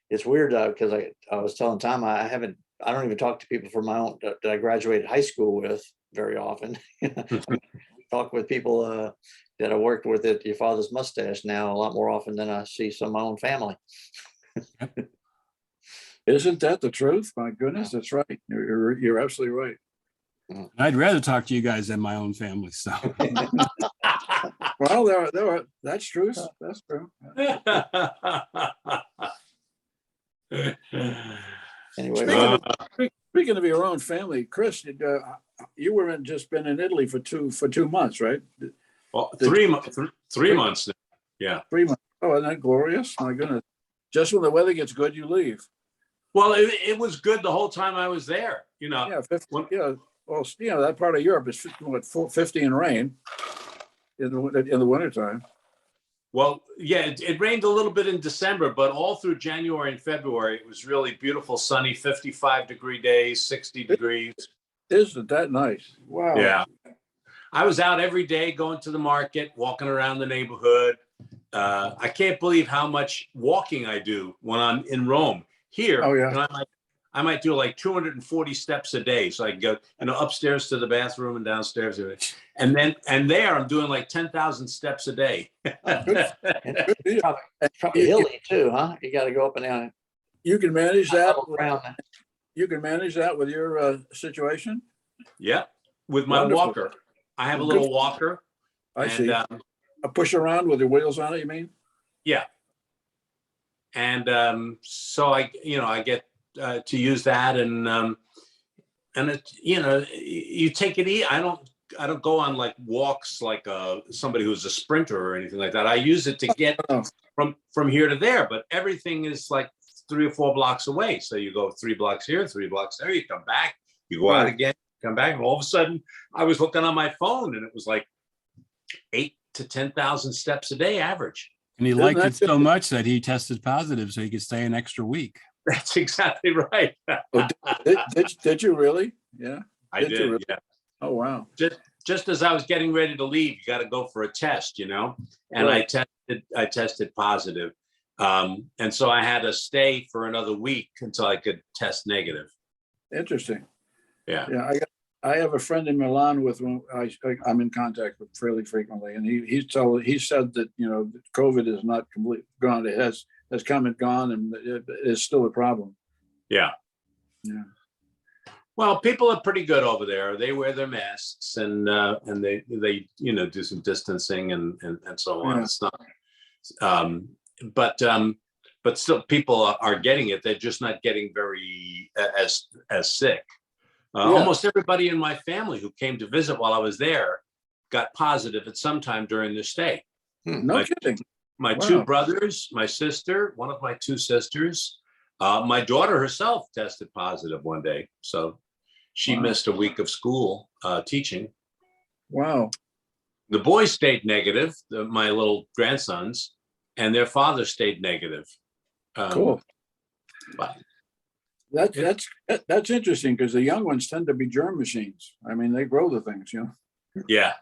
Speaker 1: It's weird because I was telling Tom I don't even talk to people from my own that I graduated high school with very often. Talk with people that I worked with at Your Father's Mustache now a lot more often than I see some of my own family.
Speaker 5: Isn't that the truth? My goodness, that's right. You're absolutely right.
Speaker 2: I'd rather talk to you guys than my own family. So
Speaker 5: Well, that's true. That's true.
Speaker 1: Anyway,
Speaker 5: Speaking of your own family, Chris, you were just been in Italy for 2 months, right?
Speaker 3: Well, 3 months. 3 months. Now. Yeah.
Speaker 5: 3 months. Oh, isn't that glorious? My goodness. Just when the weather gets good, you leave.
Speaker 3: Well, it was good the whole time I was there.
Speaker 5: Yeah, 50, yeah. Well, that part of Europe is 50 in rain in the wintertime.
Speaker 3: Well, yeah, it rained a little bit in December, but all through January and February, it was really beautiful, sunny, 55-degree days, 60 degrees.
Speaker 5: Isn't that nice? Wow.
Speaker 3: Yeah. I was out every day going to the market, walking around the neighborhood. I can't believe how much walking I do when I'm in Rome. Here,
Speaker 5: Oh, yeah.
Speaker 3: I might do like 240 steps a day. So I go, upstairs to the bathroom and downstairs. And there I'm doing like 10,000 steps a day.
Speaker 5: Good for you.
Speaker 1: Probably
Speaker 5: You-
Speaker 1: hilly too, huh? You got to go up and down.
Speaker 5: You can manage that.
Speaker 1: level ground.
Speaker 5: You can manage that with your situation.
Speaker 3: Yeah, with my
Speaker 5: Wonderful.
Speaker 3: walker. I have a
Speaker 5: Good.
Speaker 3: little walker.
Speaker 5: I
Speaker 3: and,
Speaker 5: see. A push around with the wheels on it, you mean?
Speaker 3: Yeah. And so I get to use that, and it, you take it easy. I don't go on like walks like somebody who's a sprinter or anything like that. I use it to get
Speaker 5: Oh.
Speaker 3: from here to there, but everything is like 3 or 4 blocks away. So you go 3 blocks here, 3 blocks there, you come back, you go out
Speaker 5: Right.
Speaker 3: again, come back, and all of a sudden I was looking on my phone and it was like 8 to 10,000 steps a day average.
Speaker 2: And he
Speaker 5: Isn't
Speaker 2: liked
Speaker 5: that
Speaker 2: it so much that he tested positive so he could stay an extra week.
Speaker 3: That's exactly right.
Speaker 5: Oh, did you really? Yeah.
Speaker 3: I
Speaker 5: did you
Speaker 3: did,
Speaker 5: really?
Speaker 3: yeah.
Speaker 5: Oh, wow.
Speaker 3: Just as I was getting ready to leave, you got to go for a test, and
Speaker 5: Right.
Speaker 3: I tested positive. And so I had to stay for another week until I could test negative.
Speaker 5: Interesting.
Speaker 3: Yeah.
Speaker 5: Yeah, I have a friend in Milan with whom I'm in contact with fairly frequently, and he said that COVID is not completely gone. It has come and gone, and it is still a problem.
Speaker 3: Yeah.
Speaker 5: Yeah.
Speaker 3: Well, people are pretty good over there. They wear their masks and they do some distancing and so on.
Speaker 5: Yeah.
Speaker 3: It's not, but still people are getting it. They're just not getting very as sick.
Speaker 5: Yeah.
Speaker 3: Almost everybody in my family who came to visit while I was there got positive at some time during their stay.
Speaker 5: No kidding.
Speaker 3: My
Speaker 5: Wow.
Speaker 3: 2 brothers, my sister, one of my 2 sisters, my daughter herself tested positive one day. So she
Speaker 5: Wow.
Speaker 3: missed a week of school teaching.
Speaker 5: Wow.
Speaker 3: The boys stayed negative, my little grandsons, and their father stayed negative.
Speaker 5: Cool.
Speaker 3: But
Speaker 5: That's interesting because the young ones tend to be germ machines. I mean, they grow the things,
Speaker 3: yeah.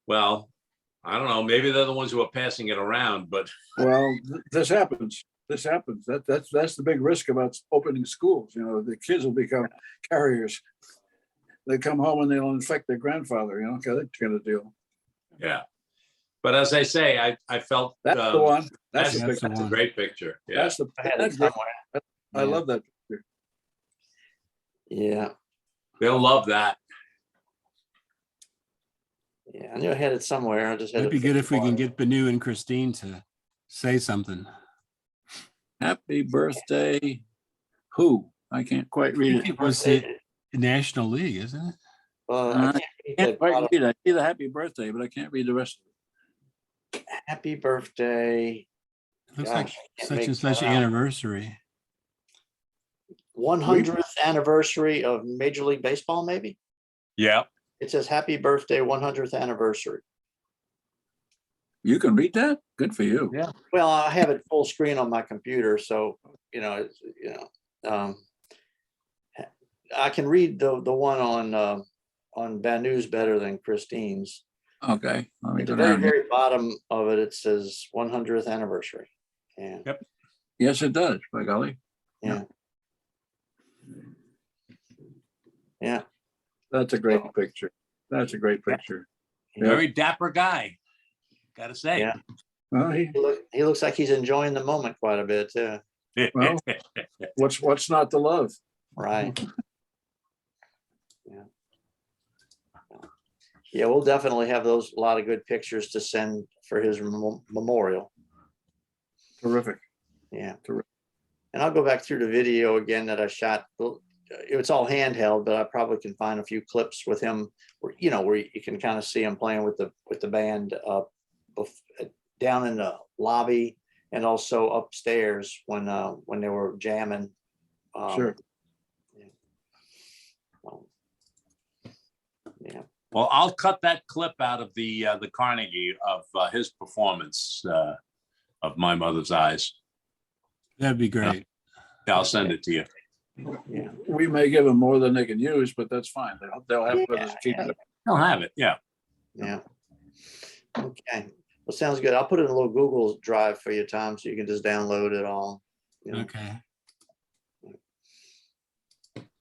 Speaker 3: Well, I don't know. Maybe they're the ones who are passing it around, but
Speaker 5: Well, this happens. That's the big risk about opening schools. The kids will become carriers. They come home and they'll infect their grandfather. That kind of deal.
Speaker 3: yeah. But as I say, I felt
Speaker 5: That's the one.
Speaker 3: That's,
Speaker 5: That's the
Speaker 2: that's the
Speaker 5: picture.
Speaker 3: a
Speaker 2: one.
Speaker 3: great picture. Yeah.
Speaker 5: That's the.
Speaker 1: I had it
Speaker 5: That's great.
Speaker 1: somewhere.
Speaker 5: I
Speaker 1: Yeah.
Speaker 5: love that picture.
Speaker 1: Yeah.
Speaker 3: They'll love that.
Speaker 1: Yeah. I knew I had it somewhere. I just had
Speaker 2: It'd be good if we can get Benu and Christine to say something.
Speaker 5: Happy birthday. Who? I can't quite read it.
Speaker 2: It was the National League, isn't it?
Speaker 1: I
Speaker 5: I
Speaker 1: can't read
Speaker 5: can't
Speaker 1: the
Speaker 5: quite
Speaker 1: bottom.
Speaker 5: read it. I see the happy birthday, but I can't read the rest of it.
Speaker 1: Happy birthday.
Speaker 2: It looks
Speaker 1: Gosh,
Speaker 2: like
Speaker 1: I can't
Speaker 2: such
Speaker 1: make
Speaker 2: and such
Speaker 1: that out.
Speaker 2: anniversary.
Speaker 1: 100th anniversary of Major League Baseball, maybe?
Speaker 3: Yeah.
Speaker 1: It says happy birthday, 100th anniversary.
Speaker 5: You can read that? Good for you.
Speaker 1: Yeah. Well, I have it full screen on my computer, so I can read the one on Banu's better than Christine's.
Speaker 5: Okay. Let me
Speaker 1: At
Speaker 5: go
Speaker 1: the very,
Speaker 5: down here.
Speaker 1: very bottom of it, it says 100th anniversary. Yeah.
Speaker 3: Yep.
Speaker 5: Yes, it does, by golly.
Speaker 1: Yeah. Yeah.
Speaker 5: That's a great picture. That's a great picture. Yeah.
Speaker 3: Very dapper guy. Gotta say.
Speaker 1: Yeah.
Speaker 5: Well,
Speaker 1: He looks like he's enjoying the moment quite a bit too.
Speaker 5: Well, what's not to love?
Speaker 1: Right. Yeah. Yeah, we'll definitely have a lot of good pictures to send for his memorial.
Speaker 5: Terrific.
Speaker 1: Yeah.
Speaker 5: Terrific.
Speaker 1: And I'll go back through the video again that I shot. It's all handheld, but I probably can find a few clips with him where you can kind of see him playing with the band down in the lobby and also upstairs when they were jamming.
Speaker 5: Sure.
Speaker 1: Yeah.
Speaker 3: Well, I'll cut that clip out of the Carnegie of his performance of My Mother's Eyes.
Speaker 2: That'd be great.
Speaker 3: Yeah, I'll send it to you.
Speaker 1: Yeah.
Speaker 5: We may give them more than they can use, but that's fine. They'll have it as a keep.
Speaker 3: I'll have it. Yeah.
Speaker 1: Yeah. Okay. Well, sounds good. I'll put it in a little Google Drive for you, Tom, so you can just download it all.
Speaker 2: Okay.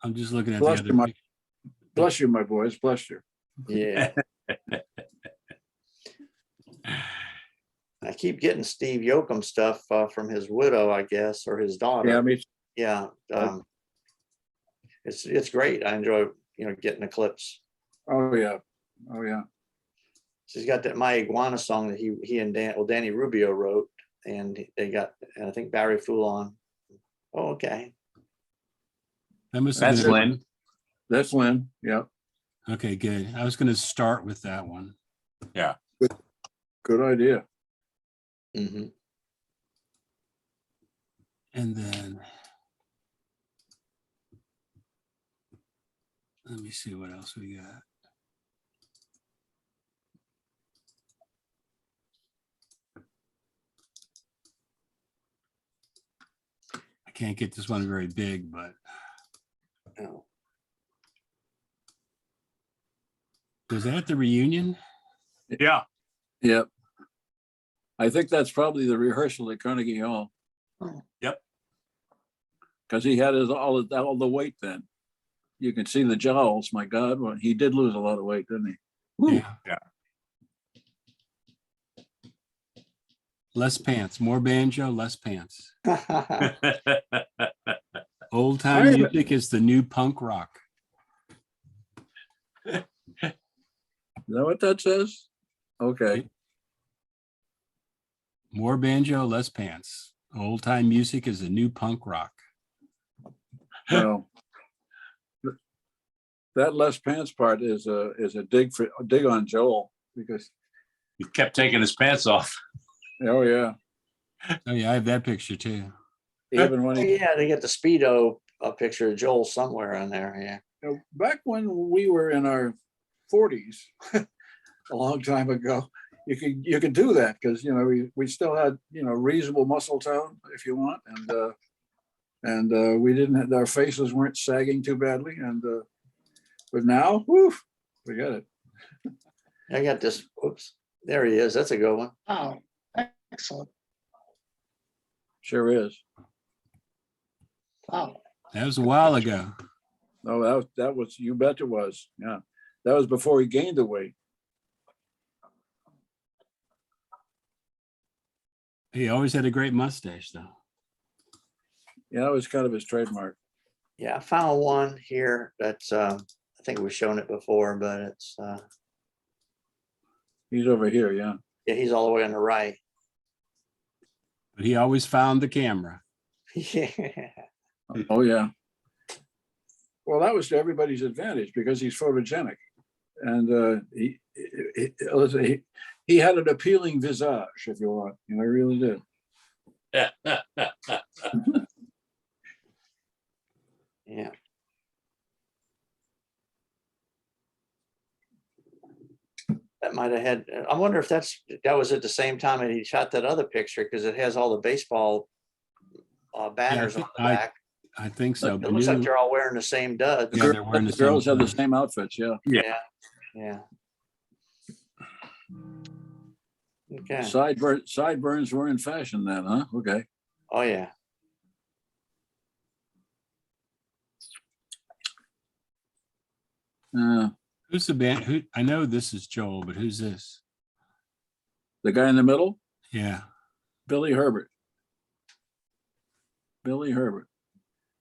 Speaker 2: I'm just looking at the
Speaker 5: Bless
Speaker 2: other.
Speaker 5: you, bless you, my boys. Bless you.
Speaker 1: Yeah. I keep getting Steve Yoakum stuff from his widow, I guess, or his daughter.
Speaker 5: Yeah, I mean,
Speaker 1: Yeah. It's great. I enjoy, getting the clips.
Speaker 5: oh yeah, oh yeah.
Speaker 1: She's got that My Iguana song that he and Danny Rubio wrote, and they got, and I think Barry Foulon. Oh, okay.
Speaker 2: That must have
Speaker 3: That's
Speaker 2: been.
Speaker 3: Lynn.
Speaker 5: That's Lynn. Yeah,
Speaker 2: Okay, good. I was going to start with that one.
Speaker 5: good idea.
Speaker 1: Hmm.
Speaker 2: And then let me see what else we got. I can't get this one very big, but
Speaker 1: Oh.
Speaker 2: was that at the reunion?
Speaker 3: Yeah.
Speaker 5: Yep. I think that's probably the rehearsal at Carnegie Hall.
Speaker 4: Oh.
Speaker 3: Yep.
Speaker 5: Because he had all the weight then. You can see the jowls. My God, well, he did lose a lot of weight, didn't he? Woo.
Speaker 2: Yeah. Less pants, more banjo, less pants. Old time
Speaker 5: I-
Speaker 2: music is the new punk rock.
Speaker 5: Is that what that says? Okay.
Speaker 2: More banjo, less pants. Old time music is the new punk rock.
Speaker 5: Well, that less pants part is a dig on Joel because
Speaker 3: He kept taking his pants off.
Speaker 5: oh yeah,
Speaker 2: Oh yeah, I have that picture too.
Speaker 5: even when he
Speaker 1: Yeah, they get the Speedo picture of Joel somewhere in there. Yeah.
Speaker 5: back when we were in our 40s, a long time ago, you could do that because we still had reasonable muscle tone if you want, and we didn't our faces weren't sagging too badly, and but now, whew, forget it.
Speaker 1: I got this. Oops. There he is. That's a good one.
Speaker 4: Wow, excellent.
Speaker 5: Sure is.
Speaker 4: Wow.
Speaker 2: That was a while ago.
Speaker 5: No, that was you bet it was. Yeah, that was before he gained the weight.
Speaker 2: He always had a great mustache though.
Speaker 5: Yeah, that was kind of his trademark.
Speaker 1: Yeah, I found one here that's I think we've shown it before, but it's
Speaker 5: He's over here. Yeah.
Speaker 1: yeah, he's all the way on the right.
Speaker 2: But he always found the camera.
Speaker 1: Yeah.
Speaker 5: Oh yeah. Well, that was to everybody's advantage because he's photogenic, and he had an appealing visage, if you want. He really did.
Speaker 1: Yeah. That might have had, I wonder if that was at the same time that he shot that other picture, because it has all the baseball banners on the back.
Speaker 2: I think so.
Speaker 1: It looks like they're all wearing the same duds.
Speaker 2: Yeah, they're wearing the same
Speaker 5: girls have the
Speaker 2: stuff.
Speaker 5: same outfits. Yeah.
Speaker 1: Yeah. Yeah. Okay.
Speaker 5: Sideburns were in fashion then, huh? Okay.
Speaker 1: Oh, yeah.
Speaker 2: Who's the band? Who I know this is Joel, but who's this?
Speaker 5: The guy in the middle,
Speaker 2: Yeah.
Speaker 5: Billy Herbert. Billy Herbert.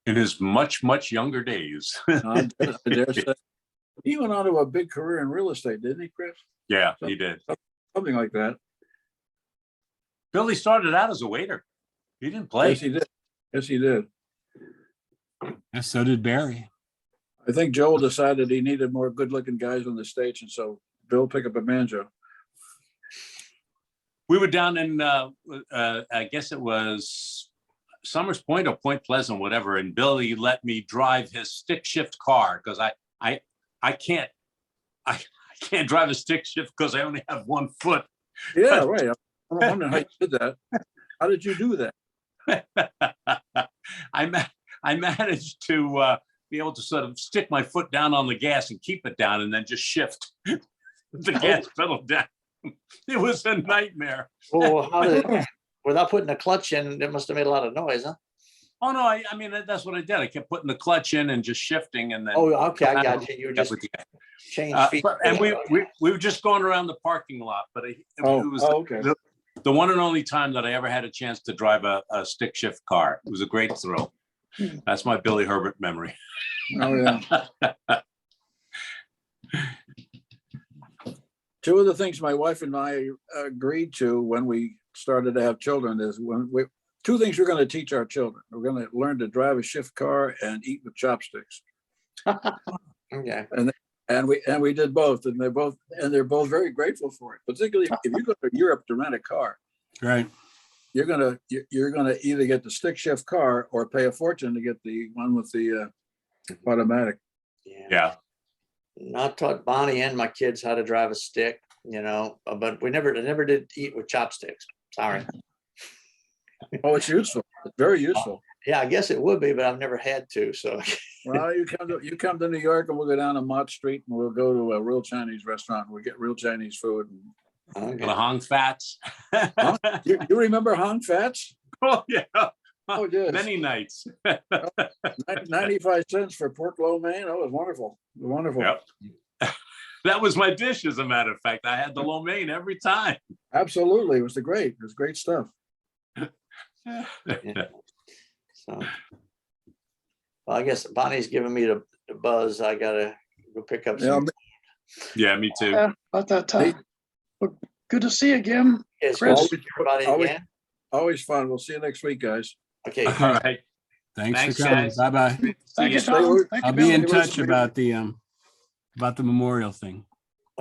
Speaker 3: In his much, much younger days.
Speaker 5: I dare say. He went on to a big career in real estate, didn't he, Chris?
Speaker 3: Yeah, he did.
Speaker 5: Something like that.
Speaker 3: Billy started out as a waiter. He didn't play.
Speaker 5: Yes, he did. Yes, he did.
Speaker 2: And so did Barry.
Speaker 5: I think Joel decided he needed more good-looking guys on the stage, and so Bill picked up a banjo.
Speaker 3: We were down in, I guess it was Summers Point or Point Pleasant, whatever, and Billy let me drive his stick shift car because I can't drive a stick shift because I only have one foot.
Speaker 5: Yeah, right. I'm wondering how you did that. How did you do that?
Speaker 3: I managed to be able to sort of stick my foot down on the gas and keep it down and then just shift the gas pedal down. It was a nightmare.
Speaker 1: Well, how did, without putting a clutch in, it must have made a lot of noise, huh?
Speaker 3: Oh, no, I mean, that's what I did. I kept putting the clutch in and just shifting and then.
Speaker 1: Oh, okay, I got you. You were
Speaker 3: Yeah,
Speaker 1: just
Speaker 3: with the-
Speaker 1: change feet.
Speaker 3: And we were just going around the parking lot, but it was
Speaker 5: Okay.
Speaker 3: the one and only time that I ever had a chance to drive a stick shift car. It was a great thrill. That's my Billy Herbert memory.
Speaker 5: Oh, yeah. Two of the things my wife and I agreed to when we started to have children is two things we're going to teach our children. We're going to learn to drive a shift car and eat with chopsticks.
Speaker 1: Okay.
Speaker 5: And we did both, and they're both very grateful for it. Particularly if you go to Europe to rent a car,
Speaker 2: Right.
Speaker 5: you're gonna either get the stick shift car or pay a fortune to get the one with the automatic.
Speaker 3: Yeah.
Speaker 1: Not taught Bonnie and my kids how to drive a stick, but we never did eat with chopsticks. Sorry.
Speaker 5: Oh, it's useful. It's very useful.
Speaker 1: Yeah, I guess it would be, but I've never had to. So
Speaker 5: Well, you come to New York and we'll go down to Mott Street and we'll go to a real Chinese restaurant. And we'll get real Chinese food.
Speaker 3: The Hong Fats.
Speaker 5: You remember Hong Fats?
Speaker 3: Oh, yeah.
Speaker 5: Oh, yes.
Speaker 3: Many nights.
Speaker 5: 95 cents for pork lo mein. Oh, it was wonderful. Wonderful.
Speaker 3: Yep. That was my dish, as a matter of fact. I had the lo mein every time.
Speaker 5: Absolutely. It was great stuff.
Speaker 1: Yeah. So, well, I guess Bonnie's giving me the buzz. I gotta go pick up some.
Speaker 3: Yeah, me too.
Speaker 4: Yeah, about that time. Well, good to see you again.
Speaker 1: It's
Speaker 4: Chris.
Speaker 1: good to see everybody again.
Speaker 5: Always fun. We'll see you next week, guys.
Speaker 1: Okay.
Speaker 3: All right.
Speaker 2: Thanks
Speaker 3: Thanks,
Speaker 2: for coming.
Speaker 3: guys.
Speaker 2: Bye-bye.
Speaker 4: Thank you,
Speaker 3: ya.
Speaker 4: Tom. Thank you,
Speaker 2: I'll be
Speaker 4: Bill.
Speaker 2: in touch about the memorial thing.